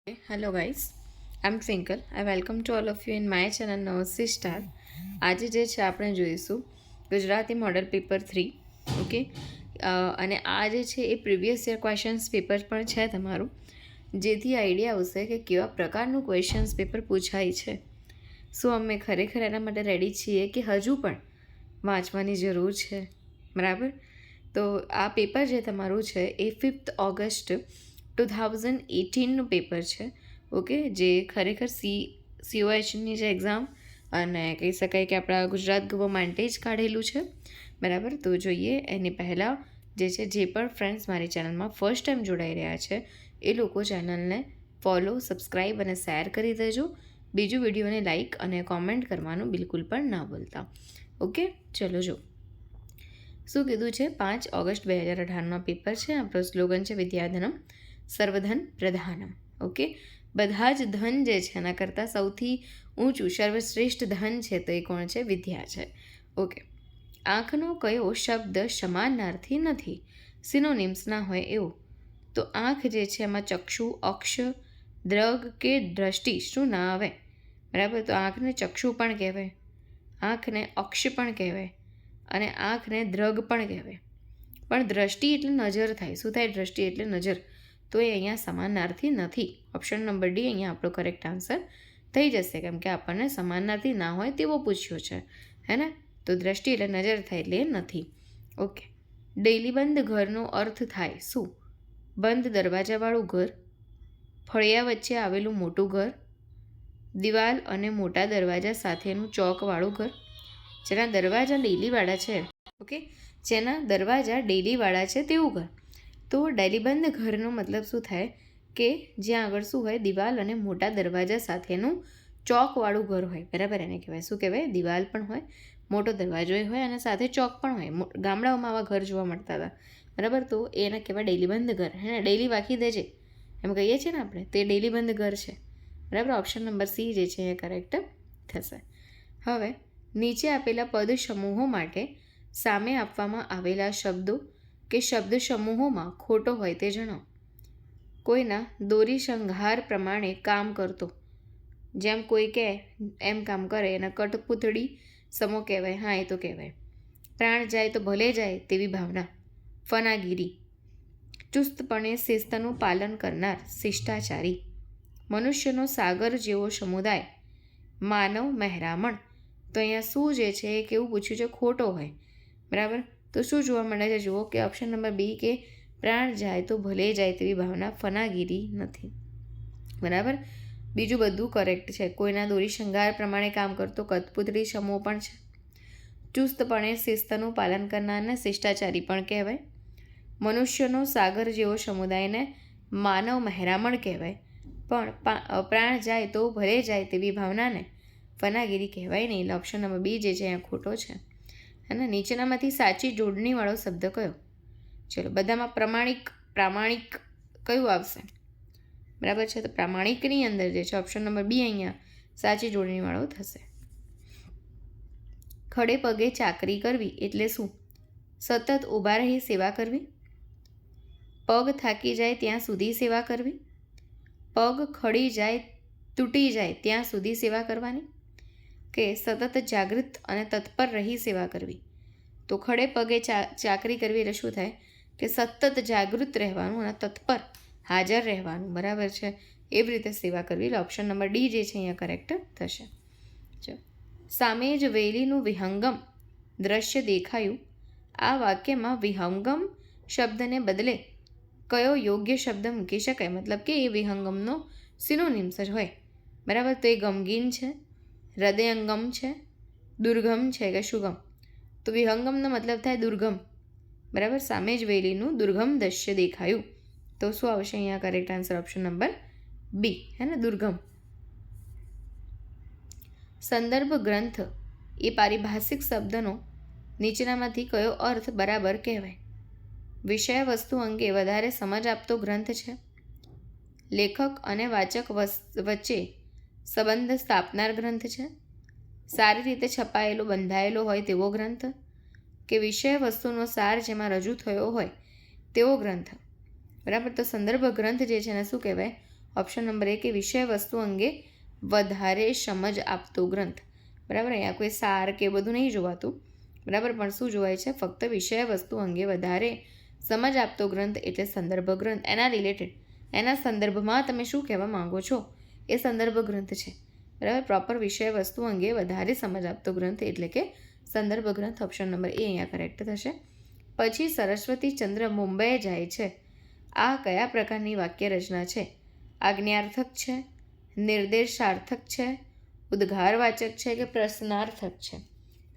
Hello guys, I'm Twinkle. I welcome to all of you in my channel Namaste Star. આજે જે છે આપણે જોઈશું ગુજરાતી મોડલ પેપર 3. ઓકે, અને આ જે છે એ પ્રીવિયસ યર ક્વેશ્ચન્સ પેપર પણ છે તમારું, જેથી આઈડિયા આવશે કે કેવા પ્રકારનું ક્વેશ્ચન્સ પેપર પૂછાય છે. સો અમે ખરેખર એના માટે રેડી છીએ કે હજુ પણ વાંચવાની જરૂર છે, બરાબર? તો આ પેપર જે તમારું છે એ 5th ઓગસ્ટ 2018નું પેપર છે. ઓકે, જે ખરેખર COHની જે એક્ઝામ અને કહી શકાય કે આપણા ગુજરાત ગવર્મેન્ટે જ કાઢેલું છે, બરાબર? તો જોઈએ એની પહેલાં જે પણ ફ્રેન્ડ્સ મારી ચેનલમાં ફર્સ્ટ ટાઈમ જોડાઈ રહ્યા છે એ લોકો ચેનલને ફોલો, સબસ્ક્રાઈબ અને શેર કરી દેજો. બીજું વિડીયોને લાઇક અને કોમેન્ટ કરવાનું બિલકુલ પણ ના ભૂલતા. ઓકે, ચલો જો શું કીધું છે. 5 ઓગસ્ટ 2018નો પેપર છે. આપણો સ્લોગન છે વિદ્યાધનમ સર્વધન પ્રધાનમ. ઓકે, બધા જ ધન જે છે એના કરતાં સૌથી ઊંચું સર્વશ્રેષ્ઠ ધન છે તો એ કોણ છે? વિદ્યા છે. ઓકે, આંખનો કયો શબ્દ સમાનાર્થી નથી? સિનોનિમ્સ ના હોય એવું. તો આંખ જે છે એમાં ચક્ષુ, અક્ષ, દ્રગ કે દ્રષ્ટિ શું ના આવે? બરાબર, તો આંખને ચક્ષુ પણ કહેવાય, આંખને અક્ષ પણ કહેવાય અને આંખને દ્રગ પણ કહેવાય. પણ દ્રષ્ટિ એટલે નજર થાય. શું થાય? દ્રષ્ટિ એટલે નજર. તો એ અહીંયા સમાનાર્થી નથી. ઓપ્શન નંબર ડી અહીંયા આપણો કરેક્ટ આન્સર થઈ જશે, કેમ કે આપણને સમાનાર્થી ના હોય તેવો પૂછ્યો છે, હે ને? તો દ્રષ્ટિ એટલે નજર થાય એટલે એ નથી. ઓકે, ડેલીબંધ ઘરનો અર્થ થાય શું? બંધ દરવાજાવાળું ઘર, ફળિયા વચ્ચે આવેલું મોટું ઘર, દિવાલ અને મોટા દરવાજા સાથેનું ચોકવાળું ઘર. જેના દરવાજા ડેલીવાળા છે, ઓકે, જેના દરવાજા ડેલીવાળા છે તેવું ઘર. તો ડેલીબંધ ઘરનો મતલબ શું થાય કે જ્યાં આગળ શું હોય? દિવાલ અને મોટા દરવાજા સાથેનું ચોકવાળું ઘર હોય, બરાબર? એને કહેવાય શું કહેવાય? દિવાલ પણ હોય, મોટો દરવાજો હોય અને સાથે ચોક પણ હોય. ગામડાઓમાં આવા ઘર જોવા મળતા હતા, બરાબર? તો એને કહેવાય ડેલીબંધ ઘર. હે ને? ડેલી વાંખી દેજે એમ કહીએ છીએ ને આપણે, તે ડેલીબંધ ઘર છે, બરાબર? ઓપ્શન નંબર સી જે છે એ કરેક્ટ થશે. હવે નીચે આપેલા પદ સમૂહો માટે સામે આપવામાં આવેલા શબ્દો કે શબ્દ સમૂહોમાં ખોટો હોય તે જણાવો. કોઈના દોરી શણગાર પ્રમાણે કામ કરતો, જેમ કોઈ કહે એમ કામ કરે એના કઠપૂતળી સમો કહેવાય. હા, એ તો કહેવાય. પ્રાણ જાય તો ભલે જાય તેવી ભાવના, ફનાગીરી. ચુસ્તપણે શિસ્તનું પાલન કરનાર, શિષ્ટાચારી. મનુષ્યનો સાગર જેવો સમુદાય, માનવ મહેરામણ. તો અહીંયા શું જે છે એ કેવું પૂછ્યું છે? ખોટો હોય, બરાબર? તો શું જોવા મળે છે? જુઓ કે ઓપ્શન નંબર બી કે પ્રાણ જાય તો ભલે જાય તેવી ભાવના, ફનાગીરી નથી, બરાબર? બીજું બધું કરેક્ટ છે. કોઈના દોરી શણગાર પ્રમાણે કામ કરતો, કઠપૂતળી સમૂહ પણ છે. ચુસ્તપણે શિસ્તનું પાલન કરનારને શિષ્ટાચારી પણ કહેવાય. મનુષ્યનો સાગર જેવો સમુદાયને માનવ મહેરામણ કહેવાય. પણ પ્રાણ જાય તો ભલે જાય તેવી ભાવનાને ફનાગીરી કહેવાય નહીં. એટલે ઓપ્શન નંબર બી જે છે અહીંયા ખોટો છે. અને નીચેનામાંથી સાચી જોડણીવાળો શબ્દ કયો? ચલો, બધામાં પ્રામાણિક કયું આવશે? બરાબર છે, તો પ્રામાણિકની અંદર જે છે ઓપ્શન નંબર બી અહીંયા સાચી જોડણીવાળો થશે. ખડે પગે ચાકરી કરવી એટલે શું? સતત ઊભા રહી સેવા કરવી, પગ થાકી જાય ત્યાં સુધી સેવા કરવી, પગ ખડી જાય તૂટી જાય ત્યાં સુધી સેવા કરવાની, કે સતત જાગૃત અને તત્પર રહી સેવા કરવી. તો ખડે પગે ચાકરી કરવી એટલે શું થાય? કે સતત જાગૃત રહેવાનું અને તત્પર હાજર રહેવાનું, બરાબર છે? એવી રીતે સેવા કરવી. એટલે ઓપ્શન નંબર ડી જે છે અહીંયા કરેક્ટ થશે. ચાલો, સામે જ વેલીનું વિહંગમ દ્રશ્ય દેખાયું. આ વાક્યમાં વિહંગમ શબ્દને બદલે કયો યોગ્ય શબ્દ મૂકી શકાય? મતલબ કે એ વિહંગમનો સિનોનિમ્સ જ હોય, બરાબર? તો એ ગમગીન છે, હૃદયંગમ છે, દુર્ગમ છે કે સુગમ? તો વિહંગમનો મતલબ થાય દુર્ગમ, બરાબર? સામે જ વેલીનું દુર્ગમ દ્રશ્ય દેખાયું. તો શું આવશે અહીંયા correct answer? Option number B, હે ને? દુર્ગમ. સંદર્ભ ગ્રંથ એ પારિભાષિક શબ્દનો નીચેનામાંથી કયો અર્થ બરાબર કહેવાય? વિષય વસ્તુ અંગે વધારે સમજ આપતો ગ્રંથ છે, લેખક અને વાચક વચ્ચે સંબંધ સ્થાપનાર ગ્રંથ છે, સારી રીતે છપાયેલો બંધાયેલો હોય તેવો ગ્રંથ, કે વિષય વસ્તુનો સાર જેમાં રજૂ થયો હોય તેવો ગ્રંથ, બરાબર? તો સંદર્ભ ગ્રંથ જે છે એને શું કહેવાય? ઓપ્શન નંબર એ કે વિષય વસ્તુ અંગે વધારે સમજ આપતો ગ્રંથ. બરાબર, અહીંયા કોઈ સાર કે બધું નહીં જોવાતું. બરાબર, પણ શું જોવાય છે? ફક્ત વિષય વસ્તુ અંગે વધારે સમજ આપતો ગ્રંથ એટલે સંદર્ભ ગ્રંથ. એના રિલેટેડ, એના સંદર્ભમાં તમે શું કહેવા માંગો છો એ સંદર્ભ ગ્રંથ છે. બરાબર, પ્રોપર વિષય વસ્તુ અંગે વધારે સમજ આપતો ગ્રંથ એટલે કે સંદર્ભ ગ્રંથ. ઓપ્શન નંબર એ અહીંયા કરેક્ટ થશે. પછી સરસ્વતીચંદ્ર મુંબઈ જાય છે. આ કયા પ્રકારની વાક્ય રચના છે? આજ્ઞાર્થક છે, નિર્દેશાર્થક છે, ઉદ્ગારવાચક છે કે પ્રશ્નાર્થક છે?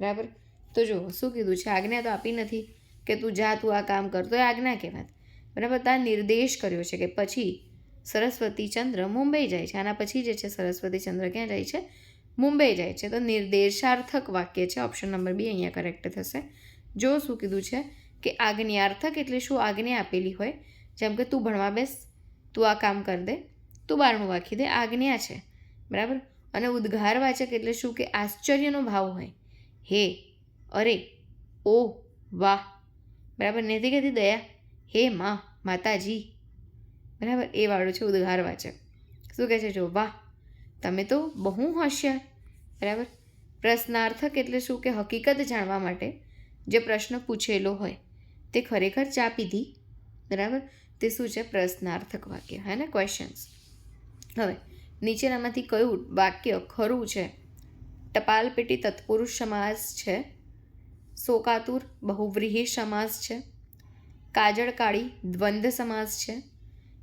બરાબર, તો જુઓ શું કીધું છે. આજ્ઞા તો આપી નથી કે તું જા, તું આ કામ કર, તો એ આજ્ઞા કહેવાત. બરાબર, ત્યાં નિર્દેશ કર્યો છે કે પછી સરસ્વતીચંદ્ર મુંબઈ જાય છે. આના પછી જે છે સરસ્વતીચંદ્ર ક્યાં જાય છે? મુંબઈ જાય છે. તો નિર્દેશાર્થક વાક્ય છે. ઓપ્શન નંબર બી અહીંયા કરેક્ટ થશે. જો શું કીધું છે કે આજ્ઞાર્થક એટલે શું? આજ્ઞા આપેલી હોય, જેમ કે તું ભણવા બેસ, તું આ કામ કરી દે, તું બારણું વાંખી દે, આજ્ઞા છે. બરાબર, અને ઉદ્ગારવાચક એટલે શું? કે આશ્ચર્યનો ભાવ હોય. હે, અરે, ઓ, વાહ. બરાબર, નથી કહેતી દયા, હે માં, માતાજી. બરાબર, એ વાળું છે ઉદ્ગારવાચક. શું કહે છે? જો, વાહ, તમે તો બહુ હોશિયાર. બરાબર, પ્રશ્નાર્થક એટલે શું? કે હકીકત જાણવા માટે જે પ્રશ્ન પૂછેલો હોય, તે ખરેખર ચા પીધી. બરાબર, તે શું છે? પ્રશ્નાર્થક વાક્ય, હે ને, ક્વેશ્ચન્સ. હવે નીચેનામાંથી કયું વાક્ય ખરું છે? ટપાલ પેટી તત્પુરુષ સમાસ છે, શોકાતુર બહુવ્રીહી સમાસ છે, કાજળ કાળી દ્વંદ્વ સમાસ છે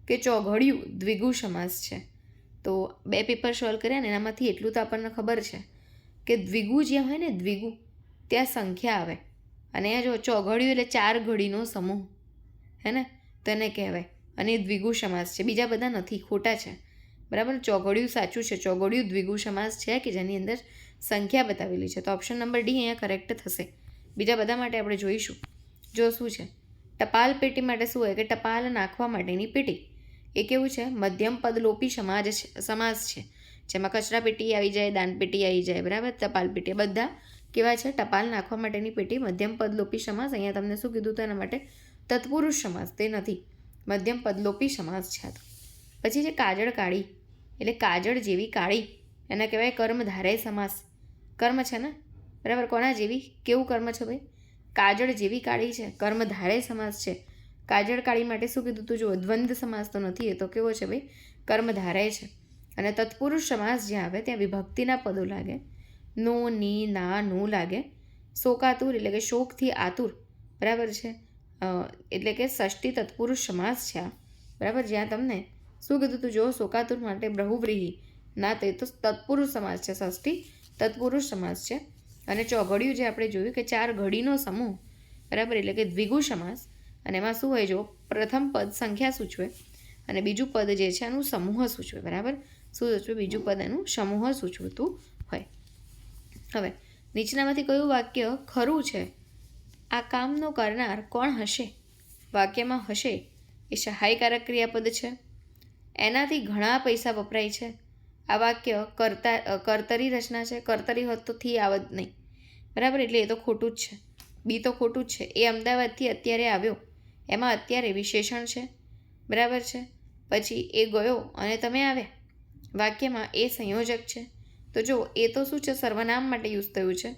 કે ચોઘડિયું દ્વિગુ સમાસ છે? તો બે પેપર સોલ્વ કર્યા ને એનામાંથી એટલું તો આપણને ખબર છે કે દ્વિગુ જ્યાં હોય ને, દ્વિગુ ત્યાં સંખ્યા આવે. અને અહીંયા જો ચોઘડિયું એટલે 4 ઘડીનો સમૂહ, હે ને, તેને કહેવાય. અને એ દ્વિગુ સમાસ છે. બીજા બધા નથી, ખોટા છે. બરાબર, ચોઘડિયું સાચું છે. ચોઘડિયું દ્વિગુ સમાસ છે કે જેની અંદર સંખ્યા બતાવેલી છે. તો ઓપ્શન નંબર ડી અહીંયા કરેક્ટ થશે. બીજા બધા માટે આપણે જોઈશું. જો શું છે, ટપાલ પેટી માટે શું હોય કે ટપાલ નાખવા માટેની પેટી. એ કેવું છે? મધ્યમ પદલોપી સમાસ છે, જેમાં કચરા પેટી આવી જાય, દાન પેટી આવી જાય. બરાબર, ટપાલ પેટી બધા કેવા છે? ટપાલ નાખવા માટેની પેટી. મધ્યમ પદલોપી સમાસ. અહીંયા તમને શું કીધું હતું એના માટે? તત્પુરુષ સમાસ. તે નથી, મધ્યમ પદલોપી સમાસ છે. તો પછી છે કાજળ કાળી, એટલે કાજળ જેવી કાળી, એના કહેવાય કર્મધારય સમાસ. કર્મ છે ને, બરાબર, કોના જેવી? કેવું કર્મ છે ભાઈ? કાજળ જેવી કાળી છે, કર્મધારય સમાસ છે. કાજળ કાળી માટે શું કીધું તું? જુઓ, દ્વંદ્વ સમાસ તો નથી, એ તો કેવો છે ભાઈ? કર્મધારય છે. અને તત્પુરુષ સમાસ જ્યાં આવે ત્યાં વિભક્તિના પદો લાગે. નો, ની, ના, નું લાગે. શોકાતુર એટલે કે શોકથી આતુર. બરાબર છે, એટલે કે ષષ્ઠી તત્પુરુષ સમાસ છે આ. બરાબર, જ્યાં તમને શું કીધું તું? જો, શોકાતુર માટે બહુવ્રીહી ના, તો એ તો તત્પુરુષ સમાસ છે, ષષ્ઠી તત્પુરુષ સમાસ છે. અને ચોઘડિયું જે આપણે જોયું કે 4 ઘડીનો સમૂહ. બરાબર, એટલે કે દ્વિગુ સમાસ. અને એમાં શું હોય? જો, પ્રથમ પદ સંખ્યા સૂચવે અને બીજું પદ જે છે એનું સમૂહ સૂચવે. બરાબર, શું સૂચવે? બીજું પદ એનું સમૂહ સૂચવતું હોય. હવે નીચેનામાંથી કયું વાક્ય ખરું છે? આ કામનો કરનાર કોણ હશે? વાક્યમાં હશે એ સહાયકારક ક્રિયાપદ છે. એનાથી ઘણા પૈસા વપરાય છે. આ વાક્ય કર્તરી રચના છે. કર્તરી હોત તો થી આવત નહીં. બરાબર, એટલે એ તો ખોટું જ છે. બી તો ખોટું જ છે. એ અમદાવાદથી અત્યારે આવ્યો, એમાં અત્યારે વિશેષણ છે. બરાબર છે, પછી એ ગયો અને તમે આવ્યા, વાક્યમાં એ સંયોજક છે. તો જો, એ તો શું છે? સર્વનામ માટે યુઝ થયું છે.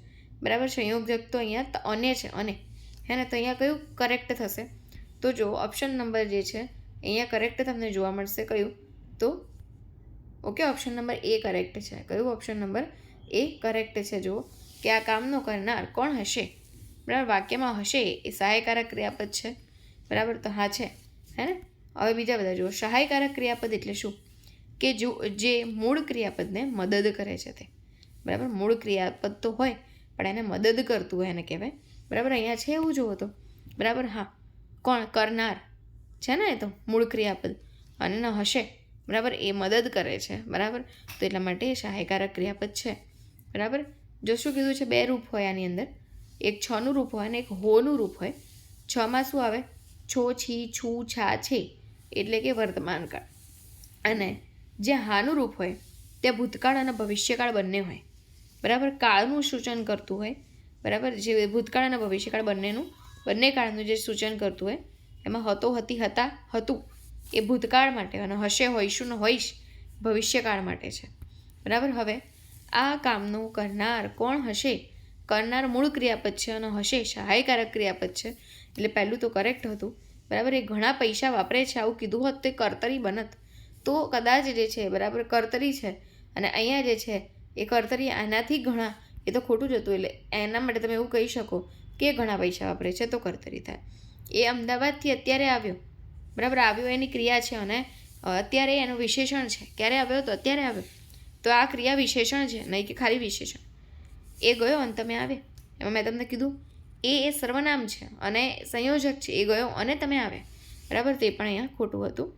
બરાબર, સંયોજક તો અહીંયા અને છે, અને, હે ને, તો અહીંયા કયું કરેક્ટ થશે? તો જો, ઓપ્શન નંબર જે છે અહીંયા કરેક્ટ તમને જોવા મળશે. કયું? તો ઓકે, ઓપ્શન નંબર એ કરેક્ટ છે. કયું? ઓપ્શન નંબર એ કરેક્ટ છે. જુઓ કે આ કામનો કરનાર કોણ હશે? બરાબર, વાક્યમાં હશે એ સહાયકારક ક્રિયાપદ છે. બરાબર, તો હા છે, હે ને. હવે બીજા બધા જુઓ. સહાયકારક ક્રિયાપદ એટલે શું? કે જો જે મૂળ ક્રિયાપદને મદદ કરે છે તે. બરાબર, મૂળ ક્રિયાપદ તો હોય પણ એને મદદ કરતું હોય એને કહેવાય. બરાબર, અહીંયા છે એવું જુઓ તો. બરાબર, હા, કોણ? કરનાર છે ને, એ તો મૂળ ક્રિયાપદ. અને ન હશે, બરાબર, એ મદદ કરે છે. બરાબર, તો એટલા માટે એ સહાયકારક ક્રિયાપદ છે. બરાબર, જો શું કીધું છે? 2 રૂપ હોય આની અંદર. એક છનું રૂપ હોય અને એક હોનું રૂપ હોય. છમાં શું આવે? છો, છી, છું, છા, છે, એટલે કે વર્તમાન કાળ. અને જ્યાં હાનું રૂપ હોય ત્યાં ભૂતકાળ અને ભવિષ્યકાળ બંને હોય. બરાબર, કાળનું સૂચન કરતું હોય. બરાબર, જે ભૂતકાળ અને ભવિષ્યકાળ બંને કાળનું જે સૂચન કરતું હોય. એમાં હતો, હતી, હતા, હતું, એ ભૂતકાળ માટે, અને હશે હોઈશું ને હોઈશ ભવિષ્યકાળ માટે છે. બરાબર. હવે આ કામનું કરનાર કોણ હશે? કરનાર મૂળ ક્રિયાપદ છે અને હશે સહાયકારક ક્રિયાપદ છે. એટલે પહેલું તો કરેક્ટ હતું. બરાબર. એ ઘણા પૈસા વાપરે છે આવું કીધું હોત તો કર્તરી બનત. તો કદાચ જે છે બરાબર કર્તરી છે, અને અહીંયા જે છે એ કર્તરી આનાથી ઘણા, એ તો ખોટું જ હતું. એટલે એના માટે તમે એવું કહી શકો કે ઘણા પૈસા વાપરે છે તો કર્તરી થાય. એ અમદાવાદથી અત્યારે આવ્યો. બરાબર. આવ્યો એની ક્રિયા છે, અને અત્યારે એનું વિશેષણ છે. ક્યારે આવ્યો? તો અત્યારે આવ્યો. તો આ ક્રિયા વિશેષણ છે, નહીં કે ખાલી વિશેષણ. એ ગયો અને તમે આવે. એમાં મેં તમને કીધું એ સર્વનામ છે અને સંયોજક છે. એ ગયો અને તમે આવે. બરાબર. તે પણ અહીંયા ખોટું હતું.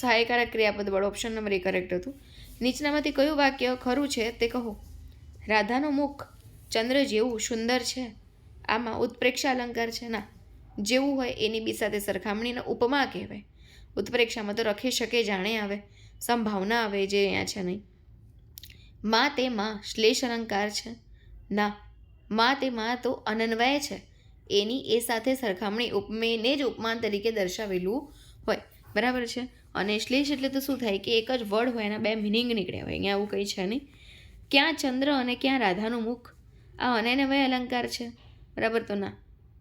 સહાયકારક ક્રિયાપદ વાળું ઓપ્શન નંબર એ કરેક્ટ હતું. નીચેનામાંથી કયું વાક્ય ખરું છે તે કહો. રાધાનું મુખ ચંદ્ર જેવું સુંદર છે. આમાં ઉત્પ્રેક્ષા અલંકાર છે? ના. જેવું હોય એની બી સાથે સરખામણીને ઉપમા કહેવાય. ઉત્પ્રેક્ષામાં તો રખે શકે જાણે આવે, સંભાવના આવે, જે અહીંયા છે નહીં. માં તે માં શ્લેષ અલંકાર છે? ના. માં તે માં તો અનન્વય છે. એની એ સાથે સરખામણી ઉપમેયને જ ઉપમાન તરીકે દર્શાવેલું હોય. બરાબર છે. અને શ્લેષ એટલે તો શું થાય કે એક જ વર્ડ હોય, એના બે મિનિંગ નીકળ્યા હોય. અહીંયા આવું કંઈ છે નહીં. ક્યાં ચંદ્ર અને ક્યાં રાધાનું મુખ? આ અનન્વય અલંકાર છે? બરાબર. તો ના.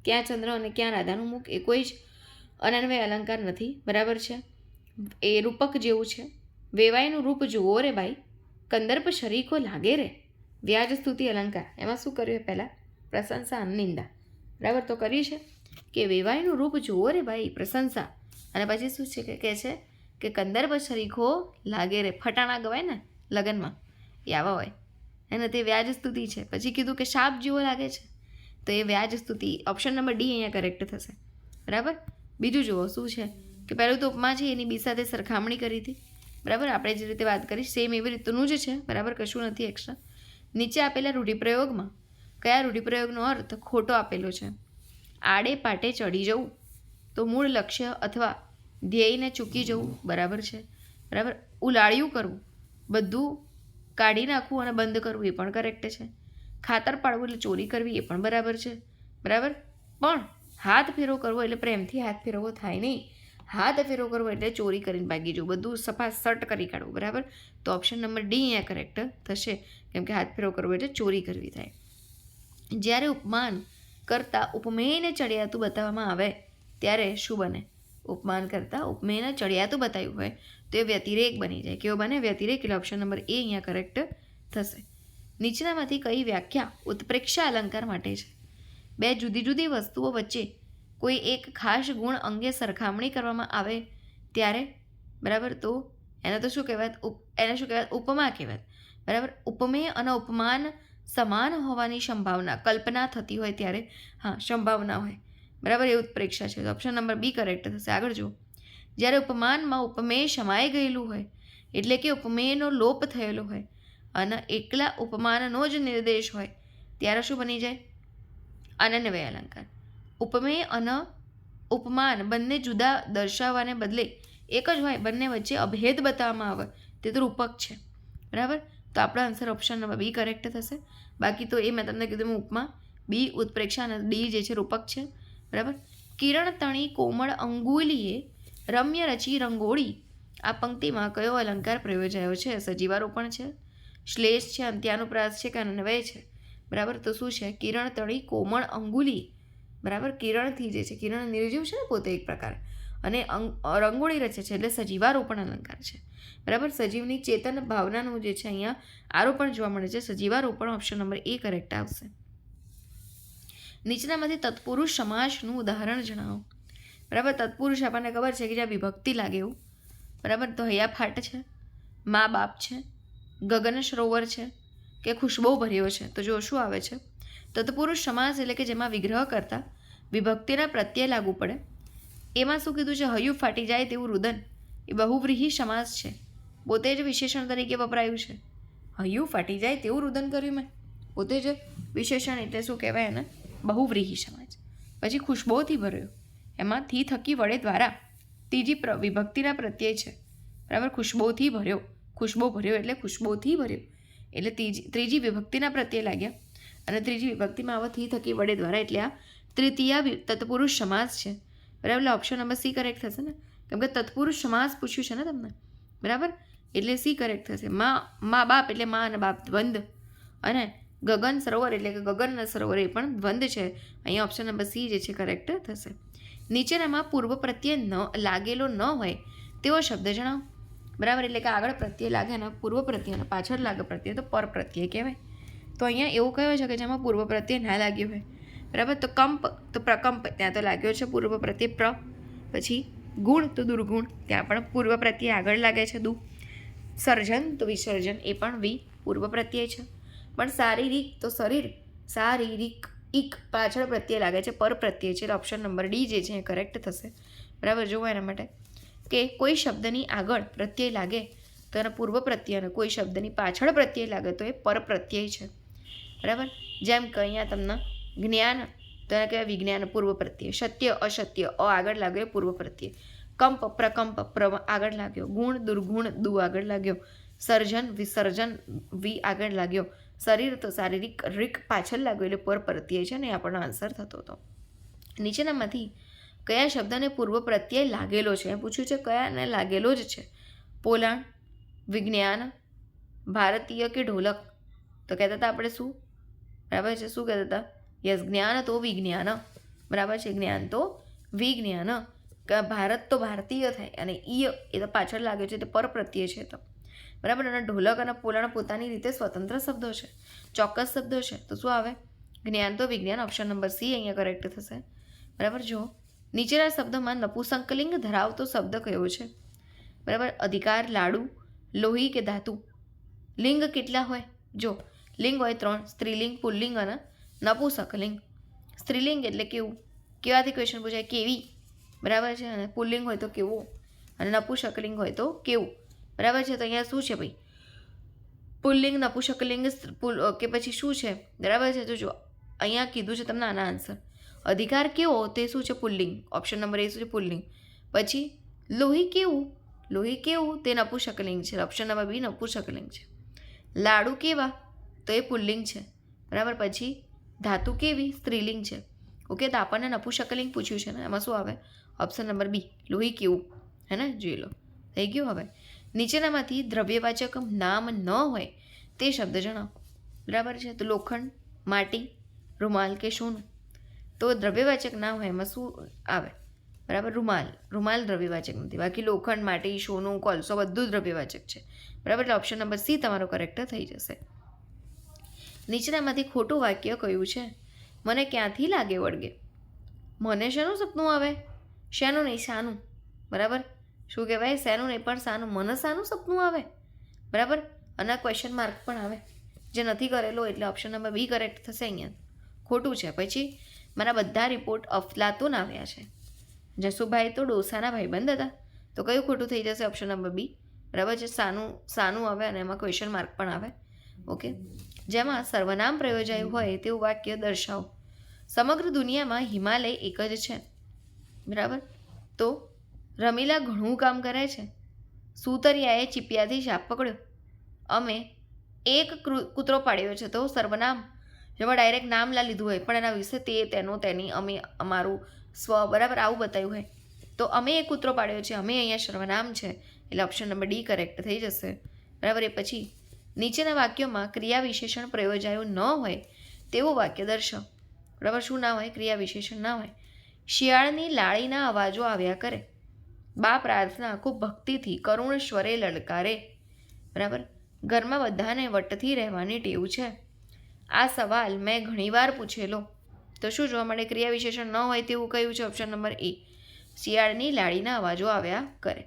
ક્યાં ચંદ્ર અને ક્યાં રાધાનું મુખ એ કોઈ જ અનન્વય અલંકાર નથી. બરાબર છે. એ રૂપક જેવું છે. વેવાઈનું રૂપ જુઓ રે ભાઈ, કંદર્પ શરીકો લાગે રે. વ્યાજ સ્તુતિ અલંકાર. એમાં શું કર્યું? પહેલાં પ્રશંસા અને નિંદા. બરાબર. તો કર્યું છે કે વેવાઈનું રૂપ જુઓ રે ભાઈ, પ્રશંસા, અને પછી શું છે કે કહે છે કે કંદર્પ શરીખો લાગે રે. ફટાણા ગવાય ને લગ્નમાં, એ આવા હોય. એને તે વ્યાજ સ્તુતિ છે. પછી કીધું કે શાપ જેવો લાગે છે, તો એ વ્યાજ સ્તુતિ. ઓપ્શન નંબર ડી અહીંયા કરેક્ટ થશે. બરાબર. બીજું જુઓ શું છે કે પહેલું તો ઉપમા છે, એની બી સાથે સરખામણી કરી હતી. બરાબર. આપણે જે રીતે વાત કરી સેમ એવી રીતનું જ છે. બરાબર. કશું નથી એક્સ્ટ્રા. નીચે આપેલા રૂઢિપ્રયોગમાં કયા રૂઢિપ્રયોગનો અર્થ ખોટો આપેલો છે? આડે પાટે ચડી જવું, તો મૂળ લક્ષ્ય અથવા ધ્યેયને ચૂકી જવું. બરાબર છે. બરાબર. ઉલાળ્યું કરવું, બધું કાઢી નાખવું અને બંધ કરવું, એ પણ કરેક્ટ છે. ખાતર પાડવું એટલે ચોરી કરવી, એ પણ બરાબર છે. બરાબર. પણ હાથ ફેરો કરવો એટલે પ્રેમથી હાથ ફેરવવો થાય નહીં. હાથ ફેરો કરવો એટલે ચોરી કરીને ભાગી જવું, બધું સફા સટ કરી કાઢવું. બરાબર. તો ઓપ્શન નંબર ડી અહીંયા કરેક્ટ થશે, કેમ કે હાથ ફેરો કરવો એટલે ચોરી કરવી થાય. જ્યારે ઉપમાન કરતાં ઉપમેયને ચડિયાતું બતાવવામાં આવે ત્યારે શું બને? ઉપમાન કરતાં ઉપમેયને ચડિયાતું બતાવ્યું હોય તો એ વ્યતિરેક બની જાય. કેવો બને? વ્યતિરેક. એટલે ઓપ્શન નંબર એ અહીંયા કરેક્ટ થશે. નીચેનામાંથી કઈ વ્યાખ્યા ઉત્પ્રેક્ષા અલંકાર માટે છે? બે જુદી જુદી વસ્તુઓ વચ્ચે કોઈ એક ખાસ ગુણ અંગે સરખામણી કરવામાં આવે ત્યારે. બરાબર. તો એને તો શું કહેવાય? એને શું કહેવાય? ઉપમા કહેવાય. બરાબર. ઉપમેય અને ઉપમાન સમાન હોવાની સંભાવના, કલ્પના થતી હોય ત્યારે, હા, સંભાવના હોય. બરાબર. એ ઉત્પ્રેક્ષા છે. ઓપ્શન નંબર બી કરેક્ટ થશે. આગળ જુઓ. જ્યારે ઉપમાનમાં ઉપમેય સમાઈ ગયેલું હોય, એટલે કે ઉપમેયનો લોપ થયેલો હોય અને એકલા ઉપમાનનો જ નિર્દેશ હોય, ત્યારે શું બની જાય? અનન્વય અલંકાર. ઉપમેય અને ઉપમાન બંને જુદા દર્શાવવાને બદલે એક જ હોય, બંને વચ્ચે અભેદ બતાવવામાં આવે, તે તો રૂપક છે. બરાબર. તો આપણો answer option number B correct થશે. બાકી તો એ મેં તમને કીધું ઉપમા, બી ઉત્પ્રેક્ષા અને ડી જે છે રૂપક છે. બરાબર. કિરણ તણી કોમળ અંગુલીએ રમ્ય રચી રંગોળી. આ પંક્તિમાં કયો અલંકાર પ્રયોજાયો છે? સજીવારોપણ છે, શ્લેષ છે, અંત્યાનુપ્રાસ છે કે અન્વય છે? બરાબર. તો શું છે? કિરણ તણી કોમળ અંગુલી. બરાબર. કિરણથી જે છે, કિરણ નિર્જીવ છે ને પોતે એક પ્રકાર, અને રંગોળી રચે છે એટલે સજીવારોપણ અલંકાર છે. બરાબર. સજીવની ચેતન ભાવનાનું જે છે અહીંયા આરોપણ જોવા મળે છે. સજીવારોપણ ઓપ્શન નંબર એ કરેક્ટ આવશે. નીચેનામાંથી તત્પુરુષ સમાસનું ઉદાહરણ જણાવો. બરાબર. તત્પુરુષ આપણને ખબર છે કે જ્યાં વિભક્તિ લાગે એવું. બરાબર. તો હૈયાફાટ છે, મા બાપ છે, ગગન સરોવર છે કે ખુશ્બો ભર્યો છે. તો જો શું આવે છે? તત્પુરુષ સમાસ એટલે કે જેમાં વિગ્રહ કરતાં વિભક્તિના પ્રત્યય લાગુ પડે. એમાં શું કીધું છે? હૈયું ફાટી જાય તેવું રુદન. એ બહુવ્રીહી સમાસ છે, પોતે જ વિશેષણ તરીકે વપરાયું છે. હૈયું ફાટી જાય તેવું રુદન કર્યું મેં, પોતે જ વિશેષણ, એટલે શું કહેવાય એને? બહુવ્રીહી સમાસ. પછી ખુશ્બોથી ભર્યો, એમાં થી થકી વડે દ્વારા ત્રીજી વિભક્તિના પ્રત્યય છે. બરાબર. ખુશ્બોથી ભર્યો, ખુશ્બો ભર્યો એટલે ખુશ્બોથી ભર્યો, એટલે ત્રીજી વિભક્તિના પ્રત્યય લાગ્યા, અને ત્રીજી વિભક્તિમાં આવા થી થકી વડે દ્વારા, એટલે આ તૃતીય તત્પુરુષ સમાસ છે. બરાબર. ઓપ્શન નંબર સી કરેક્ટ થશે ને, કેમ કે તત્પુરુષ સમાસ પૂછ્યું છે ને તમને, બરાબર. એટલે સી કરેક્ટ થશે. મા બાપ એટલે મા અને બાપ દ્વંદ, અને ગગન સરોવર એટલે કે ગગન સરોવર એ પણ દ્વંદ છે. અહીંયા ઓપ્શન નંબર સી જે છે કરેક્ટ થશે. નીચેનામાં પૂર્વ પ્રત્યય ન લાગેલો ન હોય તેવો શબ્દ જણાવો. બરાબર, એટલે કે આગળ પ્રત્યય લાગે ને પૂર્વ પ્રત્યય અને પાછળ લાગે પ્રત્યય તો પર પ્રત્યય કહેવાય. તો અહીંયા એવું કહેવાય છે કે જેમાં પૂર્વ પ્રત્યય ના લાગ્યો હોય. બરાબર, તો કંપ તો પ્રકંપ, ત્યાં તો લાગ્યો છે પૂર્વ પ્રત્યય પ્ર. પછી ગુણ તો દુર્ગુણ, ત્યાં પણ પૂર્વ પ્રત્યય આગળ લાગે છે દુ. સર્જન તો વિસર્જન, એ પણ વી પૂર્વ પ્રત્યય છે. પણ શારીરિક તો શરીર, શારીરિક ઇક પાછળ પ્રત્યય લાગે છે, પર પ્રત્યય છે. એટલે ઓપ્શન નંબર ડી જે છે એ કરેક્ટ થશે. બરાબર, જોવો એના માટે કે કોઈ શબ્દની આગળ પ્રત્યય લાગે તો એના પૂર્વ પ્રત્યય, અને કોઈ શબ્દની પાછળ પ્રત્યય લાગે તો એ પર પ્રત્યય છે. બરાબર, જેમ કે અહીંયા તમને જ્ઞાન તો એને કહેવાય વિજ્ઞાન પૂર્વ પ્રત્યય. સત્ય અસત્ય અ આગળ લાગ્યો પૂર્વ પ્રત્યય. કંપ પ્રકંપ પ્ર આગળ લાગ્યો. ગુણ દુર્ગુણ દુ આગળ લાગ્યો. સર્જન વિસર્જન વી આગળ લાગ્યો. શરીર તો શારીરિક રીક પાછળ લાગ્યો એટલે પર પ્રત્યય છે ને એ આપણનો આન્સર થતો હતો. નીચેનામાંથી કયા શબ્દને પૂર્વ પ્રત્યય લાગેલો છે એ પૂછ્યું છે. કયાને લાગેલો જ છે? પોલાણ, વિજ્ઞાન, ભારતીય કે ઢોલક? તો કહેતા હતા આપણે શું? બરાબર છે, શું કહેતા હતા? યસ, જ્ઞાન તો વિજ્ઞાન. બરાબર છે, જ્ઞાન તો વિજ્ઞાન. ભારત તો ભારતીય થાય, અને ઈય એ તો પાછળ લાગ્યો છે, તે પર પ્રત્યય છે. તો બરાબર, અને ઢોલક અને પોલાણ પોતાની રીતે સ્વતંત્ર શબ્દો છે, ચોક્કસ શબ્દો છે. તો શું આવે? જ્ઞાન તો વિજ્ઞાન. ઓપ્શન નંબર સી અહીંયા કરેક્ટ થશે. બરાબર, જો નીચેના શબ્દોમાં નપુંસકલિંગ ધરાવતો શબ્દ કયો છે? બરાબર, અધિકાર, લાડુ, લોહી કે ધાતુ? લિંગ કેટલા હોય? જો લિંગ હોય 3, સ્ત્રીલિંગ, પુલ્લિંગ અને નપુંસકલિંગ. સ્ત્રીલિંગ એટલે કેવું, કેવાથી ક્વેશ્ચન પૂછાય? કેવી. બરાબર છે, અને પુલ્લિંગ હોય તો કેવો, અને નપુંસકલિંગ હોય તો કેવું. બરાબર છે, તો અહીંયા શું છે ભાઈ? પુલ્લિંગ, નપુંસકલિંગ કે પછી શું છે? બરાબર છે, તો જો અહીંયા કીધું છે તમને આના આન્સર. અધિકાર કેવો તે શું છે? પુલ્લિંગ. ઓપ્શન નંબર એ શું છે? પુલ્લિંગ. પછી લોહી કેવું, લોહી કેવું તે નપુંસકલિંગ છે. ઓપ્શન નંબર બી નપુંસકલિંગ છે. લાડુ કેવા તો એ પુલ્લિંગ છે. બરાબર, પછી ધાતુ કેવી સ્ત્રીલિંગ છે. ઓકે, તો આપણને નપુંસકલિંગ પૂછ્યું છે ને, એમાં શું આવે? ઓપ્શન નંબર બી લોહી કેવું, હે ને? જોઈ લો, થઈ ગયું. હવે નીચેનામાંથી દ્રવ્યવાચક નામ ન હોય તે શબ્દ જણાવો. બરાબર છે, તો લોખંડ, માટી, રૂમાલ કે સોનું? તો દ્રવ્યવાચક ના હોય એમાં શું આવે? બરાબર, રૂમાલ. રૂમાલ દ્રવ્યવાચક નથી, બાકી લોખંડ, માટી, સોનું, કોલસો બધું દ્રવ્યવાચક છે. બરાબર, એટલે ઓપ્શન નંબર સી તમારો કરેક્ટ થઈ જશે. નીચેનામાંથી ખોટું વાક્ય કયું છે? મને ક્યાંથી લાગે વળગે? મને શેનું સપનું આવે? શેનું નહીં, શાનું. બરાબર, શું કહેવાય? શેનું નહીં પણ શાનું. મને શાનું સપનું આવે? બરાબર, અને ક્વેશ્ચન માર્ક પણ આવે જે નથી કરેલો, એટલે ઓપ્શન નંબર બી કરેક્ટ થશે. અહીંયા ખોટું છે. પછી મારા બધા રિપોર્ટ અફલાતુન આવ્યા છે. જસુભાઈ તો ડોસાના ભાઈબંધ હતા, તો કયું ખોટું થઈ જશે? Option number B. બરાબર છે, સાનું આવે અને એમાં ક્વેશ્ચન માર્ક પણ આવે. ઓકે, જેમાં સર્વનામ પ્રયોજાયું હોય તેવું વાક્ય દર્શાવો. સમગ્ર દુનિયામાં હિમાલય એક જ છે. બરાબર, તો રમીલા ઘણું કામ કરે છે. સુતરિયાએ ચીપિયાથી શાપ પકડ્યો. અમે એક કૂતરો પાડ્યો છે. તો સર્વનામ, જેમાં ડાયરેક્ટ નામ લીધું હોય પણ એના વિશે તે, તેનો, તેની, અમે, અમારું, સ્વ, બરાબર આવું બતાવ્યું હોય. તો અમે એક કૂતરો પાડ્યો છે, અમે અહીંયા સર્વનામ છે, એટલે ઓપ્શન નંબર ડી કરેક્ટ થઈ જશે. બરાબર, એ પછી નીચેના વાક્યોમાં ક્રિયા વિશેષણ પ્રયોજાયું ન હોય તેવું વાક્ય દર્શાવો. બરાબર, શું ના હોય? ક્રિયા વિશેષણ ના હોય. શિયાળની લાળીના અવાજો આવ્યા કરે. બા પ્રાર્થના ખૂબ ભક્તિથી કરુણ સ્વરે લલકારે. બરાબર, ઘરમાં બધાને વટથી રહેવાની ટેવ છે. આ સવાલ મેં ઘણીવાર પૂછેલો. તો શું જોવા મળે? ક્રિયા વિશેષણ ન હોય તેવું કયું છે? ઓપ્શન નંબર એ. શિયાળની લાળીના અવાજો આવ્યા કરે.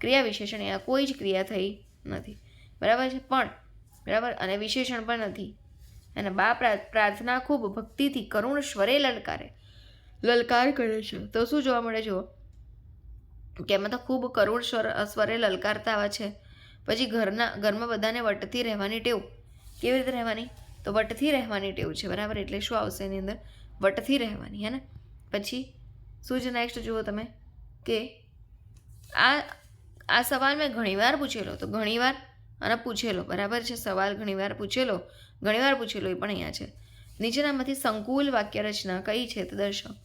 ક્રિયા વિશેષણ, અહીંયા કોઈ જ ક્રિયા થઈ નથી. બરાબર છે, પણ બરાબર, અને વિશેષણ પણ નથી. અને બા પ્રાર્થના ખૂબ ભક્તિથી કરુણ સ્વરે લલકારે, લલકાર કરે છે. તો શું જોવા મળે? જુઓ કે એમાં તો ખૂબ કરુણ સ્વરે લલકારતા આવે છે. પછી ઘરમાં બધાને વટથી રહેવાની ટેવ. કેવી રીતે રહેવાની? તો વટથી રહેવાની ટેવ છે. બરાબર, એટલે શું આવશે એની અંદર? વટથી રહેવાની, હે ને? પછી શું છે નેક્સ્ટ જુઓ તમે કે આ સવાલ મેં ઘણીવાર પૂછેલો. તો ઘણીવાર અને પૂછેલો, બરાબર છે, સવાલ ઘણીવાર પૂછેલો એ પણ અહીંયા છે. નીચેનામાંથી સંકુલ વાક્ય રચના કઈ છે તે દર્શાવો.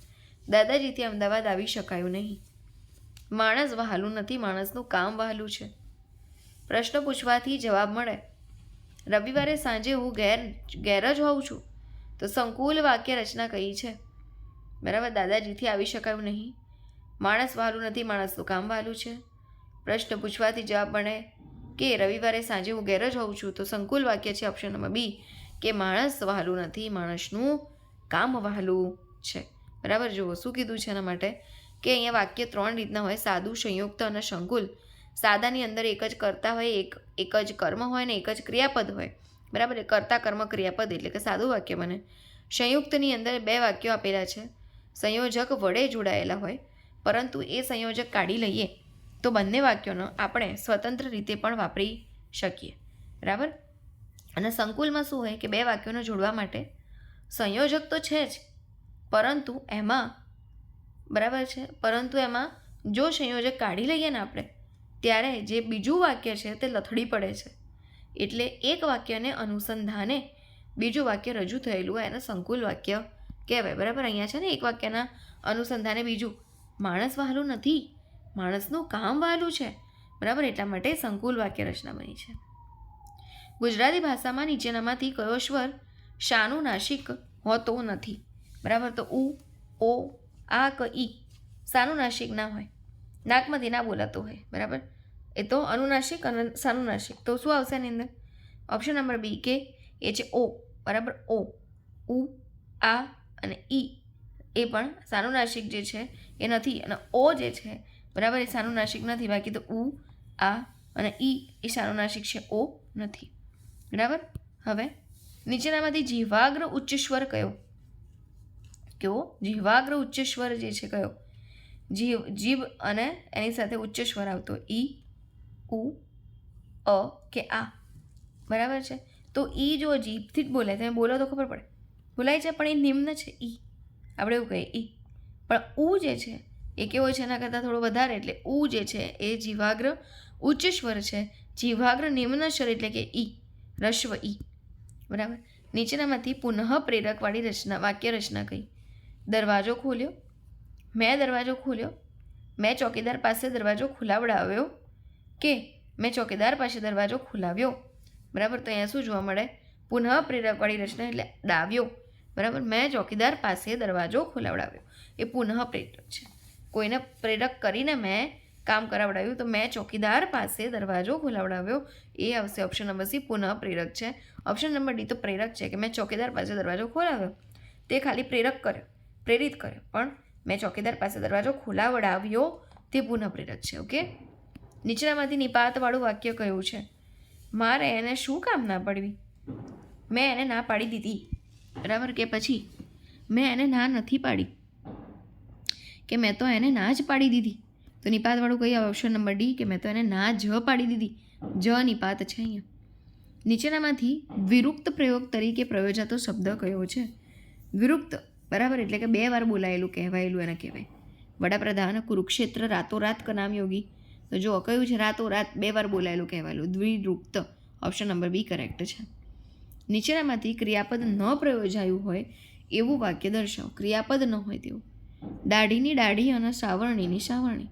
દાદાજીથી અમદાવાદ આવી શકાયું નહીં. માણસ વહાલું નથી, માણસનું કામ વહાલું છે. પ્રશ્ન પૂછવાથી જવાબ મળે. રવિવારે સાંજે હું ઘેર જ હોઉં છું. તો સંકુલ વાક્ય રચના કઈ છે? બરાબર, દાદાજીથી આવી શકાયું નહીં. માણસ વહાલું નથી, માણસનું કામ વહાલું છે. પ્રશ્ન પૂછવાથી જવાબ મળે કે રવિવારે સાંજે હું ઘેર જ હોઉં છું. તો સંકુલ વાક્ય છે ઓપ્શન નંબર બી કે માણસ વહાલું નથી, માણસનું કામ વહાલું છે. બરાબર, જુઓ શું કીધું છે એના માટે કે અહીંયા વાક્ય 3 રીતના હોય: સાદું, સંયુક્ત અને સંકુલ. સાદાની અંદર એક જ કર્તા હોય, એક જ કર્મ હોય ને એક જ ક્રિયાપદ હોય. બરાબર, કર્તા કર્મ ક્રિયાપદ એટલે કે સાદું વાક્ય બને. સંયુક્તની અંદર 2 વાક્યો આપેલા છે. સંયોજક વડે જોડાયેલા હોય, પરંતુ એ સંયોજક કાઢી લઈએ તો બંને વાક્યોનો આપણે સ્વતંત્ર રીતે પણ વાપરી શકીએ. બરાબર, અને સંકુલમાં શું હોય કે 2 વાક્યોને જોડવા માટે સંયોજક તો છે જ, પરંતુ એમાં બરાબર છે, પરંતુ એમાં જો સંયોજક કાઢી લઈએ ને આપણે ત્યારે જે બીજું વાક્ય છે તે લથડી પડે છે. એટલે એક વાક્યને અનુસંધાને બીજું વાક્ય રજૂ થયેલું હોય એને સંકુલ વાક્ય કહેવાય. બરાબર, અહીંયા છે ને એક વાક્યના અનુસંધાને બીજું. માણસ વહાલું નથી, માણસનું કામ વહાલું છે. બરાબર, એટલા માટે સંકુલ વાક્ય રચના બની છે. ગુજરાતી ભાષામાં નીચેનામાંથી કયો સ્વર સાનુનાસિક હોતો નથી? બરાબર, તો ઉ, ઓ, આ ક ઈ સાનુનાસિક ના હોય, નાકમાંથી ના બોલાતો હોય. બરાબર, એ તો અનુનાસિક અને સાનુનાસિક. તો શું આવશે એની અંદર? ઓપ્શન નંબર બી કે એ છે ઓ. બરાબર, ઓ, ઉ, આ અને ઈ એ પણ સાનુનાસિક જે છે એ નથી, અને ઓ જે છે બરાબર એ સાનુનાસિક નથી. બાકી તો ઉ, આ અને ઈ એ સાનુનાસિક છે, ઓ નથી. બરાબર, હવે નીચેનામાંથી જીવાગ્ર ઉચ્ચ સ્વર કયો? કેવો? જીવાગ્ર ઉચ્ચ સ્વર જે છે કયો? જીભ અને એની સાથે ઉચ્ચ સ્વર આવતો ઈ, ઉ, અ કે આ. બરાબર છે, તો ઈ જો જીભથી જ બોલે તમે બોલો તો ખબર પડે, બોલાય છે પણ એ નિમ્ન છે ઈ, આપણે એવું કહીએ ઈ. પણ ઉ જે છે એ કેવો છે એના કરતાં થોડો વધારે, એટલે ઉ જે છે એ જીવાગ્ર ઉચ્ચ સ્વર છે, જીવાગ્ર નિમ્ન સ્વર એટલે કે ઈ, રસ્વ ઈ. બરાબર, નીચેનામાંથી પુનઃ પ્રેરકવાળી વાક્ય રચના કઈ? દરવાજો ખોલ્યો, મેં દરવાજો ખોલ્યો, મેં ચોકીદાર પાસે દરવાજો ખુલાવડાવ્યો કે મેં ચોકીદાર પાસે દરવાજો ખુલાવ્યો. બરાબર, તો અહીંયા શું જોવા મળે? પુનઃ પ્રેરકવાળી રચના એટલે ડાવ્યો. બરાબર, મેં ચોકીદાર પાસે દરવાજો ખોલાવડાવ્યો એ પુનઃ પ્રેરક છે. કોઈને પ્રેરક કરીને મેં કામ કરાવડાવ્યું, તો મેં ચોકીદાર પાસે દરવાજો ખોલાવડાવ્યો એ આવશે ઓપ્શન નંબર સી, પુનઃ પ્રેરક છે. ઓપ્શન નંબર ડી તો પ્રેરક છે કે મેં ચોકીદાર પાસે દરવાજો ખોલાવ્યો, તે ખાલી પ્રેરિત કર્યો, પણ મેં ચોકીદાર પાસે દરવાજો ખોલાવડાવ્યો તે પુનઃ પ્રેરક છે. ઓકે, નીચેનામાંથી નિપાતવાળું વાક્ય કયું છે? મારે એને શું કામ ના પાડવી? મેં એને ના પાડી દીધી. બરાબર, કે પછી મેં એને ના નથી પાડી, કે મેં તો એને ના જ પાડી દીધી. તો નિપાતવાળું કઈ આવે? ઓપ્શન નંબર ડી કે મેં તો એને ના જ પાડી દીધી. જ નિપાત છે અહીંયા. નીચેનામાંથી વિરુક્ત પ્રયોગ તરીકે પ્રયોજાતો શબ્દ કયો છે? વિરુક્ત, બરાબર, એટલે કે 2 વાર બોલાયેલું કહેવાયેલું એને કહેવાય. વડાપ્રધાન કુરુક્ષેત્ર રાતોરાત ક નામ યોગી. તો જો કયું છે? રાતોરાત 2 વાર બોલાયેલું કહેવાયેલું, દ્વિરુક્ત. ઓપ્શન નંબર બી કરેક્ટ છે. નીચેનામાંથી ક્રિયાપદ ન પ્રયોજાયું હોય એવું વાક્ય દર્શાવો. ક્રિયાપદ ન હોય તેવું. દાઢીની દાઢી અને સાવરણીની સાવરણી.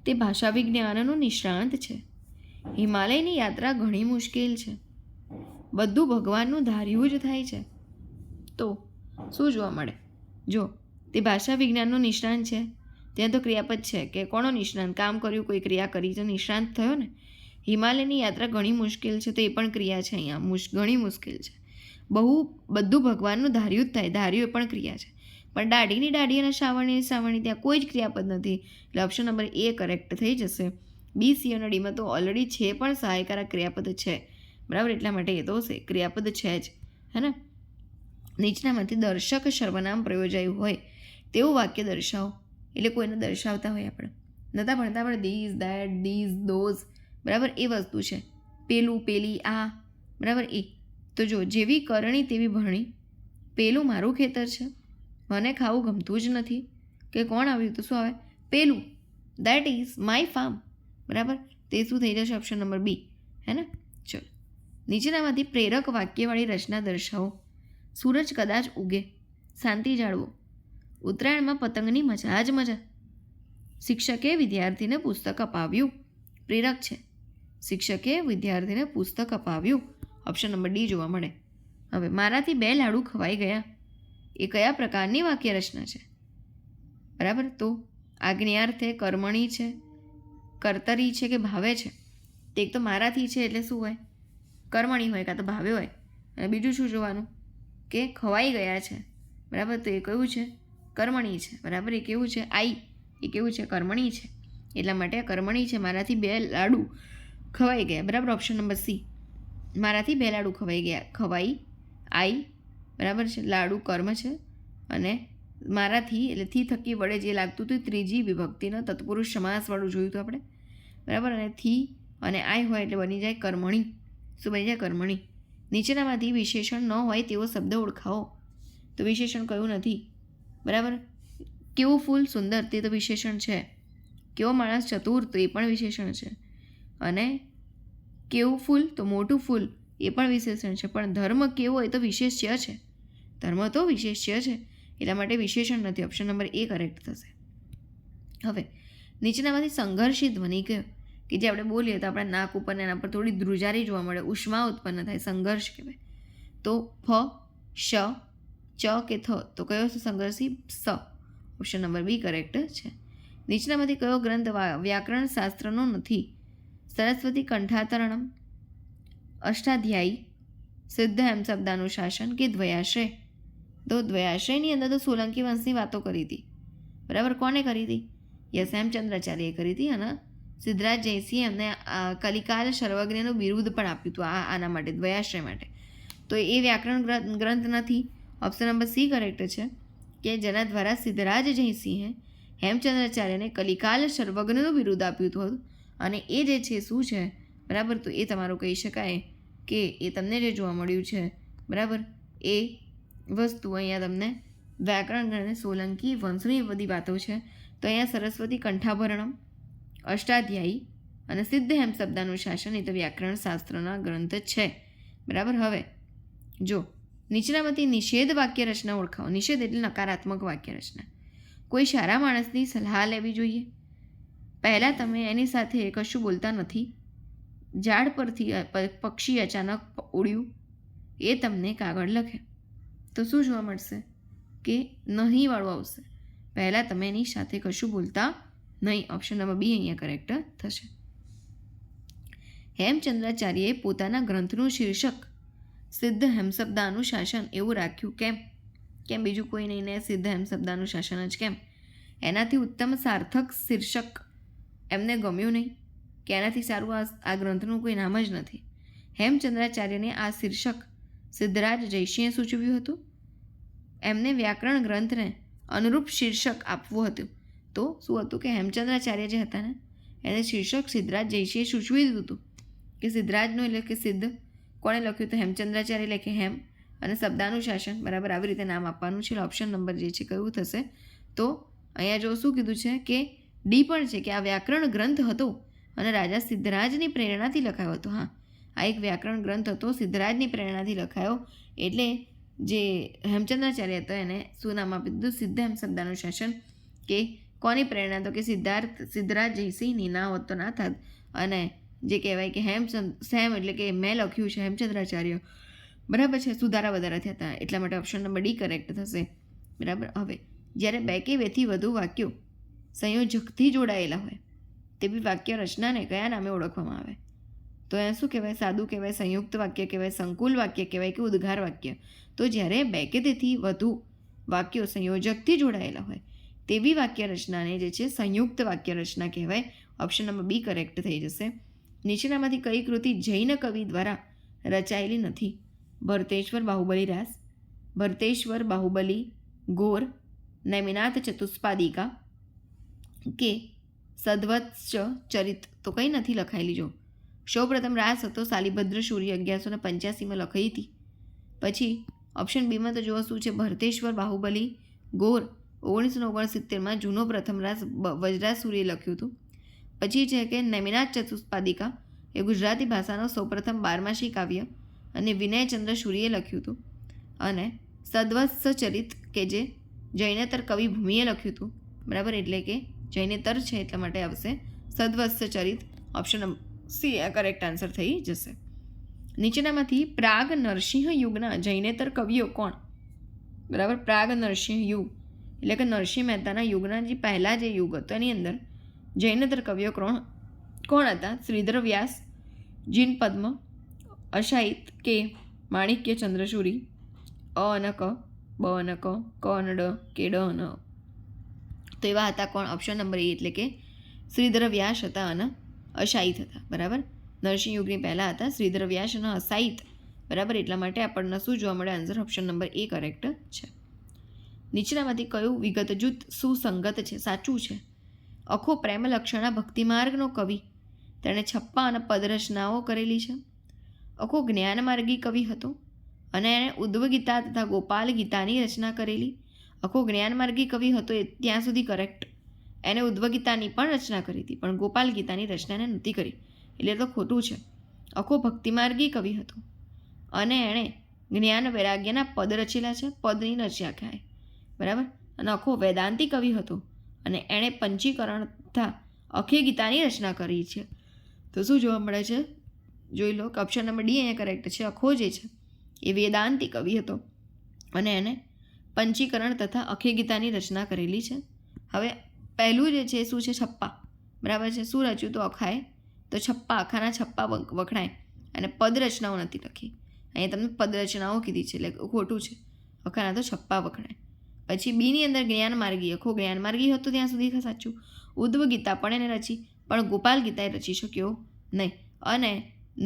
તે ભાષા વિજ્ઞાનનું નિષ્ણાંત છે. હિમાલયની યાત્રા ઘણી મુશ્કેલ છે. બધું ભગવાનનું ધાર્યું જ થાય છે. તો શું જોવા મળે? જો તે ભાષા વિજ્ઞાનનું નિષ્ણાંત છે, ત્યાં તો ક્રિયાપદ છે કે કોનો નિષ્ણાંત? કામ કર્યું, કોઈ ક્રિયા કરી તો નિષ્ણાંત થયો ને. હિમાલયની યાત્રા ઘણી મુશ્કેલ છે, તો એ પણ ક્રિયા છે અહીંયા, ઘણી મુશ્કેલ છે. બધું ભગવાનનું ધાર્યું જ થાય, ધાર્યું એ પણ ક્રિયા છે. પણ દાઢીની દાઢી અને સાવરણીની સાવરણી ત્યાં કોઈ જ ક્રિયાપદ નથી, એટલે ઓપ્શન નંબર એ કરેક્ટ થઈ જશે. બી, સી અને ડીમાં તો ઓલરેડી છે પણ સહાયકારક ક્રિયાપદ છે. બરાબર, એટલા માટે એ તો ક્રિયાપદ છે જ, હે ને. નીચેનામાંથી દર્શક સર્વનામ પ્રયોજાયું હોય તેવું વાક્ય દર્શાવો. એટલે કોઈને દર્શાવતા હોય આપણે નહોતા ભણતા આપણે ધીઝ, ધેટ, ધીઝ, ધોઝ. બરાબર, એ વસ્તુ છે. પેલું, પેલી, આ. બરાબર, એ તો જો જેવી કરણી તેવી ભરણી. પેલું મારું ખેતર છે, મને ખાવું ગમતું જ નથી. કે કોણ આવ્યું? તો શું આવે? પેલું. That is my farm. બરાબર, તે શું થઈ જશે? ઓપ્શન નંબર બી, હે ને. ચલો, નીચેનામાંથી પ્રેરક વાક્યવાળી રચના દર્શાવો. સૂરજ કદાચ ઉગે, શાંતિ જાળવો. ઉત્તરાયણમાં પતંગની મજા જ મજા. શિક્ષકે વિદ્યાર્થીને પુસ્તક અપાવ્યું. પ્રેરક છે. શિક્ષકે વિદ્યાર્થીને પુસ્તક અપાવ્યું. ઓપ્શન નંબર ડી જોવા મળે. હવે મારાથી 2 લાડુ ખવાઈ ગયા, એ કયા પ્રકારની વાક્ય રચના છે? બરાબર, તો આજ્ઞાર્થે કર્મણી છે, કર્તરી છે કે ભાવે છે? તો એક તો મારાથી છે એટલે શું હોય? કર્મણી હોય કાં તો ભાવે હોય. અને બીજું શું જોવાનું કે ખવાઈ ગયા છે. બરાબર, તો એ કયું છે? કર્મણી છે. બરાબર, એ કેવું છે? આઈ, એ કેવું છે? કર્મણી છે. એટલા માટે આ કર્મણી છે. મારાથી 2 લાડુ ખવાઈ ગયા. બરાબર, ઓપ્શન નંબર સી, મારાથી 2 લાડુ ખવાઈ ગયા. ખવાઈ આઈ, બરાબર છે, લાડુ કર્મ છે, અને મારાથી એટલે થી થકી વડે જે લાગતું હતું ત્રીજી વિભક્તિનો તત્પુરુષ સમાસવાળું જોયું હતું આપણે. બરાબર, અને થી અને આઈ હોય એટલે બની જાય કર્મણી. શું બની જાય? કર્મણી. નીચેનામાંથી વિશેષણ ન હોય તેવો શબ્દ ઓળખાવો. તો વિશેષણ કયું નથી? બરાબર, કેવું ફૂલ સુંદર, તે તો વિશેષણ છે. કેવો માણસ ચતુર, તો એ પણ વિશેષણ છે. અને કેવું ફૂલ, તો મોટું ફૂલ, એ પણ વિશેષણ છે. પણ ધર્મ કેવો, એ તો વિશેષ્ય છે. ધર્મ તો વિશેષ્ય છે, એટલા માટે વિશેષણ નથી. ઓપ્શન નંબર એ કરેક્ટ થશે. હવે નીચેનામાંથી સંઘર્ષિત ધ્વનિ કયો કે જે આપણે બોલીએ તો આપણા નાક ઉપર ને એના પર થોડી ધ્રુજારી જોવા મળે, ઉષ્મા ઉત્પન્ન થાય, સંઘર્ષ કહેવાય. તો ફ, શ, ચ કે થ, તો કયો છે સંઘર્ષી? સ. ઓપ્શન નંબર બી કરેક્ટ છે. નીચેનામાંથી કયો ગ્રંથ વ્યાકરણ શાસ્ત્રનો નથી? સરસ્વતી કંઠાતરણમ, અષ્ટાધ્યાયી, સિદ્ધ હેમશબ્દાનુશાસન કે દ્વયાશ્રય? તો દ્વયાશ્રયની અંદર તો સોલંકી વંશની વાતો કરી હતી. બરાબર, કોને કરી હતી? યસ, હેમચંદ્રાચાર્યએ કરી હતી. અને સિદ્ધરાજ જયસિંહ એમને કલિકાલ સર્વજ્ઞનું બિરુદ પણ આપ્યું હતું આના માટે, દ્વયાશ્રય માટે. તો એ વ્યાકરણ ગ્રંથ નથી. ઓપ્શન નંબર સી કરેક્ટ છે કે જેના દ્વારા સિદ્ધરાજ જયસિંહે હેમચંદ્રાચાર્યને કલિકાલ સર્વજ્ઞનું બિરુદ આપ્યું હતું. અને એ જે છે શું છે? બરાબર, તો એ તમારું કહી શકાય કે એ તમને જે જોવા મળ્યું છે, બરાબર, એ વસ્તુ અહીંયા તમને વ્યાકરણ અને સોલંકી વંશની બધી વાતો છે. તો અહીંયા સરસ્વતી કંઠાભરણમ, અષ્ટાધ્યાયી અને સિદ્ધ હેમશબ્દાનુશાસન, એ તો વ્યાકરણ શાસ્ત્રના ગ્રંથ છે. બરાબર, હવે જો નીચેનામાંથી નિષેધ વાક્ય રચના ઓળખાવો. નિષેધ એટલે નકારાત્મક વાક્ય રચના. કોઈ સારા માણસની સલાહ લેવી જોઈએ. પહેલાં તમે એની સાથે કશું બોલતા નથી. ઝાડ પરથી પક્ષી અચાનક ઉડ્યું, એ તમને કાગળ લખે. તો શું જોવા મળશે કે નહીં વાળું આવશે. પહેલાં તમે એની સાથે કશું બોલતા નહીં. ઓપ્શન નંબર બી અહીંયા કરેક્ટ થશે. હેમચંદ્રાચાર્યએ પોતાના ગ્રંથનું શીર્ષક સિદ્ધ હેમશબ્દાનુશાસન એવું રાખ્યું. કેમ બીજું કોઈ નહીં ને સિદ્ધ હેમશબ્દાનુશાસન જ કેમ? એનાથી ઉત્તમ સાર્થક શીર્ષક એમને ગમ્યું નહીં કે એનાથી સારું આ ગ્રંથનું કોઈ નામ જ નથી. હેમચંદ્રાચાર્યને આ શીર્ષક સિદ્ધરાજ જયસિંહે સૂચવ્યું હતું. એમને વ્યાકરણ ગ્રંથને અનુરૂપ શીર્ષક આપવું હતું. તો શું હતું કે હેમચંદ્રાચાર્ય જે હતા ને એને શીર્ષક સિદ્ધરાજ જયસિંહે સૂચવી દીધું હતું કે સિદ્ધરાજનું એટલે કે સિદ્ધ કોણે લખ્યું? તો હેમચંદ્રાચાર્ય એટલે કે હેમ, અને શબ્દાનુશાસન, બરાબર, આવી રીતે નામ આપવાનું છે. ઓપ્શન નંબર જે છે કયું થશે? તો અહીંયા જો શું કીધું છે કે ડી પણ છે કે આ વ્યાકરણ ગ્રંથ હતો અને રાજા સિદ્ધરાજની પ્રેરણાથી લખાયો હતો. હા, આ એક વ્યાકરણ ગ્રંથ હતો, સિદ્ધરાજની પ્રેરણાથી લખાયો. એટલે જે હેમચંદ્રાચાર્ય હતો એને શું નામ આપી દીધું? સિદ્ધ હેમશબ્દાનુશાસન. કે કોની પ્રેરણા? તો કે સિદ્ધરાજ જયસિંહની. ના હોત તો ના થાત. અને જે કહેવાય કે સેમ એટલે કે મેં લખ્યું છે હેમચંદ્રાચાર્ય, બરાબર છે, સુધારા વધારા થયા હતા. એટલા માટે ઓપ્શન નંબર ડી કરેક્ટ થશે. બરાબર, હવે જ્યારે 2 કે 2થી વધુ વાક્યો સંયોજકથી જોડાયેલા હોય તેવી વાક્ય રચનાને કયા નામે ઓળખવામાં આવે? તો એને શું કહેવાય? સાદું કહેવાય, સંયુક્ત વાક્ય કહેવાય, સંકુલ વાક્ય કહેવાય કે ઉદ્ગાર વાક્ય? તો જ્યારે 2 કે તેથી વધુ વાક્યો સંયોજકથી જોડાયેલા હોય તેવી વાક્ય રચનાને જે છે સંયુક્ત વાક્ય રચના કહેવાય. ઓપ્શન નંબર બી કરેક્ટ થઈ જશે. નીચેનામાંથી કઈ કૃતિ જૈન કવિ દ્વારા રચાયેલી નથી? ભરતેશ્વર બાહુબલી રાસ, ભરતેશ્વર બાહુબલી ગોર, નૈમિનાથ ચતુષ્પાદિકા કે સદ્વત્સ ચરિત? તો કંઈ નથી લખાયેલી. જો સૌપ્રથમ રાસ હતો, શાલિભદ્ર સૂર્ય 1185માં લખાઈ હતી. પછી ઓપ્શન બીમાં તો જો શું છે? ભરતેશ્વર બાહુબલી ગોર 1969માં જૂનો પ્રથમ રાસ વજ્રાસુરીએ લખ્યું હતું. પછી છે કે નૈમિનાથ ચતુષ્પાદિકા એ ગુજરાતી ભાષાનો સૌપ્રથમ 12માસી કાવ્ય અને વિનયચંદ્ર સૂરીએ લખ્યું હતું. અને સદ્વત્સ ચરિત કે જે જૈનેતર કવિ ભૂમિએ લખ્યું હતું, બરાબર, એટલે કે જૈનેતર છે એટલા માટે આવશે સદ્વત્સ ચરિત. ઓપ્શન નંબર સી આ કરેક્ટ આન્સર થઈ જશે. નીચેનામાંથી પ્રાગ નરસિંહ યુગના જૈનેતર કવિઓ કોણ? બરાબર, પ્રાગ નરસિંહ યુગ એટલે કે નરસિંહ મહેતાના યુગના જે પહેલાં જે યુગ હતો એની અંદર જૈનેતર કવિઓ કોણ હતા? શ્રીધર વ્યાસ, જીન પદ્મ, અશાયિત કે માણિક્ય ચંદ્રસૂરી, અ અને ક, બ અને ક, અને ડ કે ડ અને અ. તો એવા હતા કોણ? ઓપ્શન નંબર એ એટલે કે શ્રીધર વ્યાસ હતા અને અશાયિત હતા. બરાબર, નરસિંહ યુગની પહેલાં હતા શ્રીધર વ્યાસ અને અશાયિત. બરાબર, એટલા માટે આપણને શું જોવા મળે? આન્સર ઓપ્શન નંબર એ કરેક્ટ છે. નીચેનામાંથી કયું વિગત જૂથ સુસંગત છે, સાચું છે? અખો પ્રેમ લક્ષણા ભક્તિમાર્ગનો કવિ, તેણે છપ્પા અને પદરચનાઓ કરેલી છે. અખો જ્ઞાનમાર્ગી કવિ હતો અને એણે ઉદ્ધવ ગીતા તથા ગોપાલ ગીતાની રચના કરેલી. અખો જ્ઞાનમાર્ગી કવિ હતો એ ત્યાં સુધી કરેક્ટ. એને ઉદ્ધવ ગીતાની પણ રચના કરી હતી, પણ ગોપાલ ગીતાની રચના એને નહોતી કરી, એટલે તો ખોટું છે. અખો ભક્તિમાર્ગી કવિ હતો અને એણે જ્ઞાન વૈરાગ્યના પદ રચેલા છે, પદની રચ્યા ખાય. બરાબર, અને અખો વેદાંતી કવિ હતો અને એણે પંચીકરણ તથા અખે ગીતાની રચના કરી છે. તો શું જોવા મળે છે? જોઈ લો કે ઓપ્શન નંબર ડી અહીંયા કરેક્ટ છે. અખો જે છે એ વેદાંતી કવિ હતો અને એને પંચીકરણ તથા અખે ગીતાની રચના કરેલી છે. હવે પહેલું જે છે શું છે? છપ્પા. બરાબર છે, શું રચ્યું? તો અખાએ. તો છપ્પા, અખાના છપ્પા વખણાય અને પદ રચનાઓ નથી લખી. અહીંયા તમને પદ રચનાઓ કીધી છે એટલે ખોટું છે. અખાના તો છપ્પા વખણાય. પછી બીની અંદર જ્ઞાનમાર્ગી, અખો જ્ઞાનમાર્ગી હતો ત્યાં સુધી સાચું. ઉદ્ધવ ગીતા પણ એને રચી, પણ ગોપાલ ગીતાએ રચી શક્યો નહીં. અને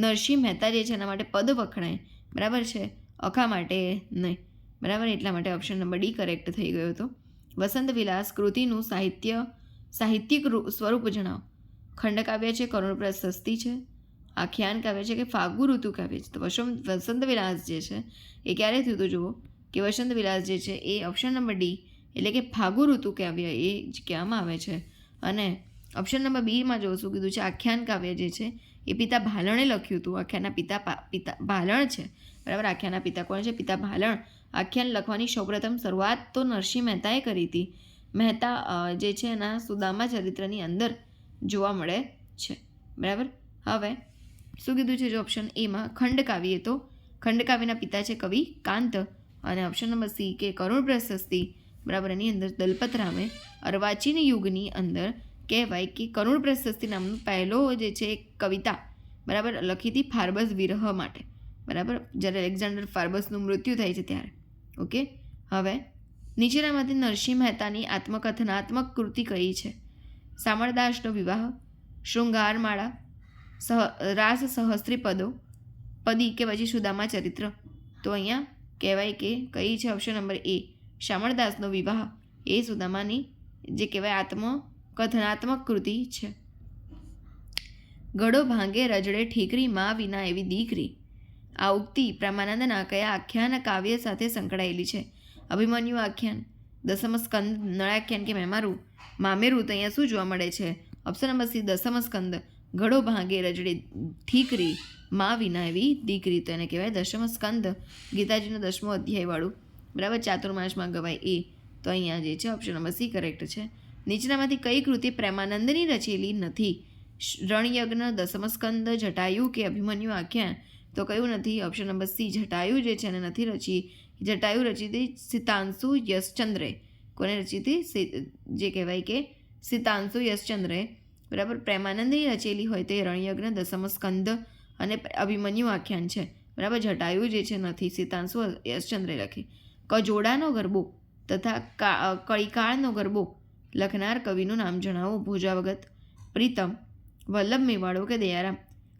નરસિંહ મહેતા જે છે એના માટે પદ વખણાય. બરાબર છે, અખા માટે નહીં. બરાબર, એટલા માટે ઓપ્શન નંબર ડી કરેક્ટ થઈ ગયો હતો. વસંત વિલાસ કૃતિનું સાહિત્યિક સ્વરૂપ જણાવો. ખંડકાવ્ય છે, કરુણ પ્રશસ્તિ છે, આખ્યાન કાવ્ય છે કે ફાગુ ઋતુ કાવ્ય છે? તો વસંત વિલાસ જે છે એ ક્યારે થયું હતું? જુઓ કે વસંત વિલાસ જે છે એ ઓપ્શન નંબર ડી એટલે કે ફાગુ ઋતુ કાવ્ય એ જ કહેવામાં આવે છે. અને ઓપ્શન નંબર બીમાં જો શું કીધું છે? આખ્યાન કાવ્ય જે છે એ પિતા ભાલણે લખ્યું હતું. આખ્યાનના પિતા ભાલણ છે. બરાબર, આખ્યાનના પિતા કોણ છે? પિતા ભાલણ. આખ્યાન લખવાની સૌપ્રથમ શરૂઆત તો નરસિંહ મહેતાએ કરી હતી. મહેતા જે છે એના સુદામા ચરિત્રની અંદર જોવા મળે છે. બરાબર, હવે શું કીધું છે? જો ઓપ્શન એમાં ખંડકાવ્ય, તો ખંડકાવ્યના પિતા છે કવિ કાંત. અને ઓપ્શન નંબર સી કે કરુણ પ્રશસ્તિ. બરાબર, એની અંદર દલપતરામે અર્વાચીન યુગની અંદર કહેવાય કે કરુણ પ્રશસ્તિ નામનું પહેલો જે છે કવિતા બરાબર લખી હતી ફાર્બસ વિરહ માટે. બરાબર, જ્યારે એલેક્ઝાન્ડર ફાર્બસનું મૃત્યુ થાય છે ત્યારે. ઓકે, હવે નીચેનામાંથી નરસિંહ મહેતાની આત્મકથનાત્મક કૃતિ કઈ છે? શામળદાસનો વિવાહ, શૃંગારમાળા, રાસ સહસ્ત્રી પદી કે પછી સુદામા ચરિત્ર? તો અહીંયા કહેવાય કે કઈ છે? ઓપ્શન નંબર એ શામળદાસનો વિવાહ એ સુદામાની જે કહેવાય આત્મકથનાત્મક કૃતિ છે. ગળો ભાંગે રજડે ઠીકરી માં વિના એવી દીકરી. આ ઉક્તિ પ્રેમાનંદના કયા આખ્યાન કાવ્ય સાથે સંકળાયેલી છે? અભિમન્યુ આખ્યાન, દસમ સ્કંદ, નળાખ્યાન કે મામેરું? તો અહીંયા શું જોવા મળે છે? ઓપ્શન નંબર સી દસમ સ્કંદ. ગળો ભાંગે રજડે ઠીકરી માં વિના એવી દીકરી, તો એને કહેવાય દશમ સ્કંદ, ગીતાજીનો 10મો અધ્યાયવાળું. બરાબર, ચાતુર્માસમાં ગવાય એ. તો અહીંયા જે છે ઓપ્શન નંબર સી કરેક્ટ છે. નીચેનામાંથી કઈ કૃતિ પ્રેમાનંદની રચેલી નથી? રણયજ્ઞ, દસમ સ્કંદ, જટાયુ કે અભિમન્યુ આખ્યાન? તો કયું નથી? ઓપ્શન નંબર સી જટાયુ જે છે એને નથી રચી. જટાયુ રચી હતી સિતાંશુ યશચંદ્રે. કોને રચી હતી? જે કહેવાય કે સિતાંશુ યશચંદ્રે. બરાબર, પ્રેમાનંદની રચેલી હોય તો એ રણયજ્ઞ, દસમ સ્કંદ અને અભિમન્યુ આખ્યાન છે. બરાબર, જટાયુ જે છે નથી, સિતાંશુ યશચંદ્રે લખી. કજોડાનો ગરબો તથા કળીકાળનો ગરબો લખનાર કવિનું નામ જણાવો. ભોજાવગત, પ્રીતમ, વલ્લભ મેવાડો કે દયારામ?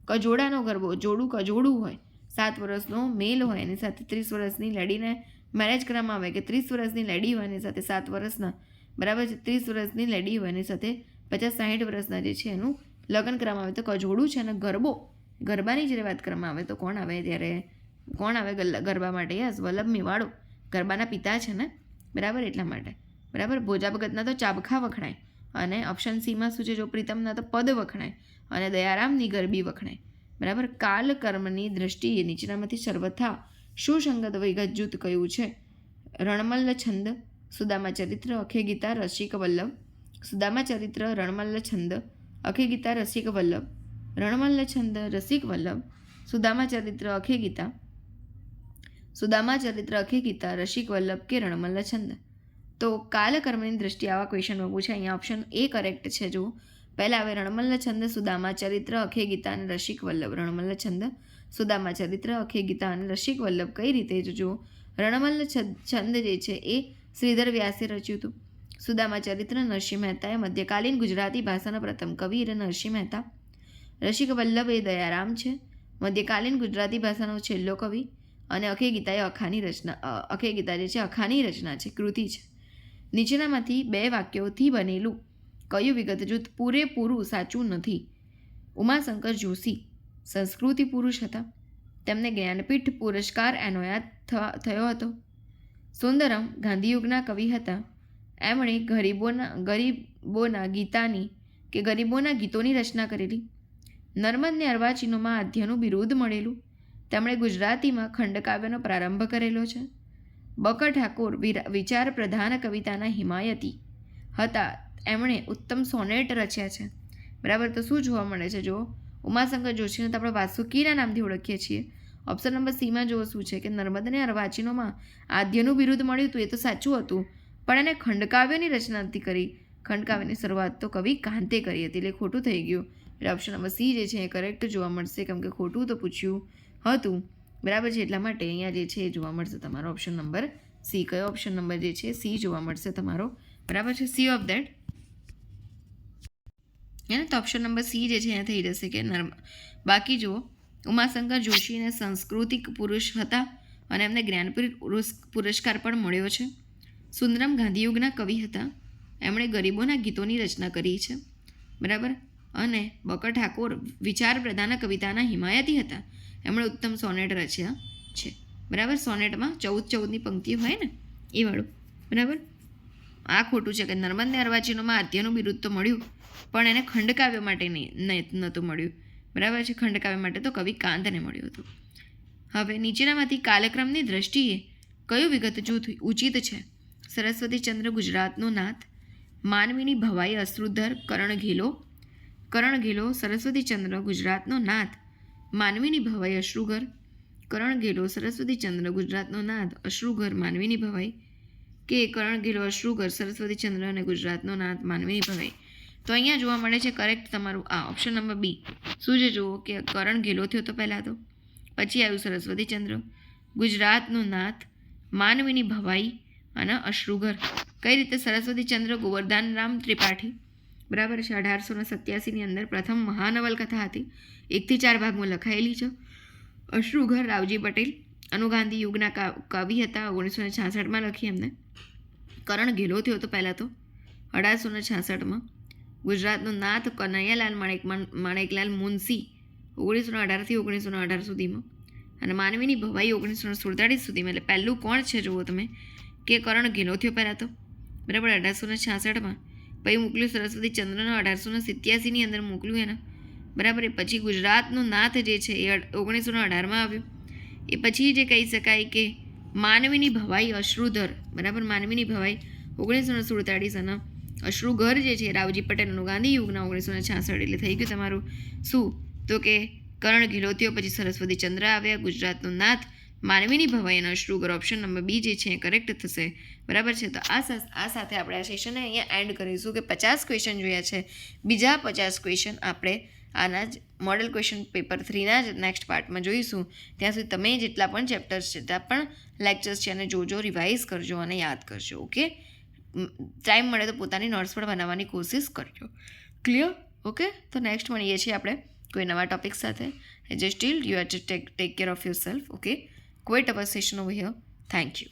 કજોડાનો ગરબો, જોડું કજોડું હોય, 7 વર્ષનો મેલ હોય એની સાથે 30 વર્ષની લેડીને મેરેજ કરવામાં આવે, કે 30 વર્ષની લેડી હોય એની સાથે 7 વર્ષના બરાબર છે 30 વર્ષની લેડી હોય એની સાથે 50-60 વર્ષના જે છે એનું લગ્ન કરવામાં આવે તો કજોડું છે. અને ગરબાની જ્યારે વાત કરવામાં આવે તો કોણ આવે? ત્યારે કોણ આવે ગરબા માટે? યસ, વલ્લભ મેવાડો ગરબાના પિતા છે ને. બરાબર, એટલા માટે. બરાબર, ભોજાભગતના તો ચાબખા વખણાય અને ઓપ્શન સીમાં શું છે? જો પ્રીતમના તો પદ વખણાય અને દયારામની ગરબી વખણાય. બરાબર, કાલ કર્મની દ્રષ્ટિએ નીચેનામાંથી સર્વથા સુસંગત વિગત જૂથ કયું છે? રણમલ્લ છંદ, સુદામા ચરિત્ર, અખે ગીતા, રસિક વલ્લભ, સુદામા ચરિત્ર રણમલ્લ છંદ અખે ગીતા રસિક વલ્લભ. રણમલ્લ છંદ રસિક વલ્લભ. સુદામા ચરિત્ર અખે ગીતા. સુદામા ચરિત્ર અખે ગીતા રસિક વલ્લભ કે રણમલ્લ છંદ. તો કાલકર્મની દ્રષ્ટિએ આવા ક્વેશ્ચનમાં પૂછે. અહીંયા ઓપ્શન એ કરેક્ટ છે. જુઓ પહેલાં આવે રણમલ્લ છંદ સુદામા ચરિત્ર અખે ગીતા અને રસિક વલ્લભ. રણમલ્લ છંદ સુદામા ચરિત્ર અખે ગીતા અને રસિક વલ્લભ કઈ રીતે જુઓ. રણમલ્લ છંદ જે છે એ શ્રીધર વ્યાસે રચ્યું હતું. સુદામા ચરિત્ર નરસિંહ મહેતાએ મધ્યકાલીન ગુજરાતી ભાષાના પ્રથમ કવિ નરસિંહ મહેતા. રસિક વલ્લભ એ દયારામ છે, મધ્યકાલીન ગુજરાતી ભાષાનો છેલ્લો કવિ. અને અખે ગીતા એ અખાની રચના અખે ગીતા જે છે અખાની રચના છે, કૃતિ છે. નીચેનામાંથી 2 વાક્યોથી બનેલું કયું વિગત જૂથ પૂરેપૂરું સાચું નથી? ઉમાશંકર જોશી સંસ્કૃતિ પુરુષ હતા, તેમને જ્ઞાનપીઠ પુરસ્કાર એનાયત થયો હતો. સુંદરમ ગાંધીયુગના કવિ હતા, એમણે ગરીબોના ગીતોની રચના કરેલી. નર્મદને અર્વાચીનોમાં આદ્યનું બિરુદ મળેલું, તેમણે ગુજરાતીમાં ખંડકાવ્યનો પ્રારંભ કરેલો છે. બકર ઠાકોર વિચાર પ્રધાન કવિતાના હિમાયતી હતા, એમણે ઉત્તમ સોનેટ રચ્યા છે. બરાબર, તો શું જોવા મળે છે? જો ઉમાશંકર જોશીને તો આપણે વાસુકીના નામથી ઓળખીએ છીએ. ઓપ્શન નંબર સીમાં જો શું છે કે નર્મદને અર્વાચીનોમાં આદ્યનું બિરુદ મળ્યું હતું, એ તો સાચું હતું, પણ એને ખંડકાવ્યની રચના નથી કરી. ખંડકાવ્યની શરૂઆત તો કવિ કાંતે કરી હતી, એટલે ખોટું થઈ ગયું. એટલે ઓપ્શન નંબર સી જે છે એ કરેક્ટ જોવા મળશે, કેમ કે ખોટું તો પૂછ્યું હતું. બરાબર છે, એટલા માટે અહીંયા જે છે એ જોવા મળશે તમારો ઓપ્શન નંબર સી. કયો ઓપ્શન નંબર જે છે સી જોવા મળશે તમારો? બરાબર છે, સી ઓફ દેટ. હે ને, તો ઓપ્શન નંબર સી જે છે અહીંયા થઈ જશે કે બાકી જુઓ, ઉમાશંકર જોશીને સાંસ્કૃતિક પુરુષ હતા અને એમને જ્ઞાનપીઠ પુરસ્કાર પણ મળ્યો છે. સુંદરમ ગાંધીયુગના કવિ હતા, એમણે ગરીબોના ગીતોની રચના કરી છે. બરાબર, અને બકર ઠાકોર વિચાર પ્રધાન કવિતાના હિમાયતી હતા, એમણે ઉત્તમ સોનેટ રચ્યા છે. બરાબર, સોનેટમાં 14-14ની પંક્તિઓ હોય ને એ વાળું. બરાબર, આ ખોટું છે કે નર્મદને અર્વાચીનોમાં આદ્યનું બિરુદ તો મળ્યું, પણ એને ખંડકાવ્ય માટે નહોતું મળ્યું. બરાબર છે, ખંડકાવ્ય માટે તો કવિ કાંતને મળ્યું હતું. હવે નીચેનામાંથી કાલક્રમની દ્રષ્ટિએ કયું વિગત જૂથ ઉચિત છે? સરસ્વતીચંદ્ર ગુજરાતનો નાથ, માનવીની ભવાઈ અશ્રુધર કરણ ઘેલો સરસ્વતીચંદ્ર ગુજરાતનો નાથ, માનવીની ભવાઈ અશ્રુઘર. કરણ ઘેલો સરસ્વતીચંદ્ર ગુજરાતનો નાથ, અશ્રુઘર માનવીની ભવાઈ, કે કરણ ઘેલો અશ્રુઘર સરસ્વતીચંદ્ર અને ગુજરાતનો નાથ, માનવીની ભવાઈ. તો અહીંયા જોવા મળે છે કરેક્ટ તમારું આ ઓપ્શન નંબર બી. શું છે જુઓ કે કરણ ઘેલો થયો તો પહેલાં તો, પછી આવ્યું સરસ્વતીચંદ્ર, ગુજરાતનો નાથ, માનવીની ભવાઈ અને અશ્રુઘર. કઈ રીતે? સરસ્વતીચંદ્ર ગોવર્ધનરામ ત્રિપાઠી. બરાબર છે, 1887ની અંદર પ્રથમ મહાનવલકથા હતી, 1-4 ભાગમાં લખાયેલી છે. અશ્રુઘર રાવજી પટેલ અનુગાંધી યુગના કવિ હતા, 1966માં લખી એમને. કરણ ઘેલો થયો તો પહેલાં તો 1866માં. ગુજરાતનો નાથ કનૈયાલાલ માણેકલાલ મુનશી 1918થી 1918 સુધીમાં. અને માનવીની ભવાઈ 1947 સુધીમાં. એટલે પહેલું કોણ છે જુઓ તમે કે કરણ ઘેલો થયો પહેલાં તો. બરાબર, 1866માં. પછી મોકલ્યું સરસ્વતીચંદ્રને 1887ની અંદર મોકલ્યું એને. બરાબર, એ પછી ગુજરાતનો નાથ જે છે એ 1918માં આવ્યું. એ પછી જે કહી શકાય કે માનવીની ભવાઈ અશ્રુધર. બરાબર, માનવીની ભવાઈ 1947 અને અશ્રુઘર જે છે રાવજી પટેલનું ગાંધી યુગના 1966. એટલે થઈ ગયું તમારું શું તો કે કરણ ઘેલો થયો, પછી સરસ્વતીચંદ્ર આવ્યા, ગુજરાતનો નાથ, માનવીની ભવાઈ અને અશ્રુઘર. ઓપ્શન નંબર બી જે છે એ કરેક્ટ થશે. બરાબર છે, તો આ સાથે આપણે આ સેશનને અહીંયા એન્ડ કરીશું કે 50 ક્વેશ્ચન જોયા છે. બીજા 50 ક્વેશ્ચન આપણે આના જ મોડલ ક્વેશ્ચન પેપર 3ના જ નેક્સ્ટ પાર્ટમાં જોઈશું. ત્યાં સુધી તમે જેટલા પણ ચેપ્ટર્સ છે ત્યાં પણ લેક્ચર્સ છે અને જોજો, રિવાઇઝ કરજો અને યાદ કરજો. ઓકે, ટાઈમ મળે તો પોતાની નોટ્સ પણ બનાવવાની કોશિશ કરજો. ક્લિયર? ઓકે, તો નેક્સ્ટ મળીએ છીએ આપણે કોઈ નવા ટોપિક સાથે. Just still you are to take care of yourself. Okay, quite our session over here. Thank you.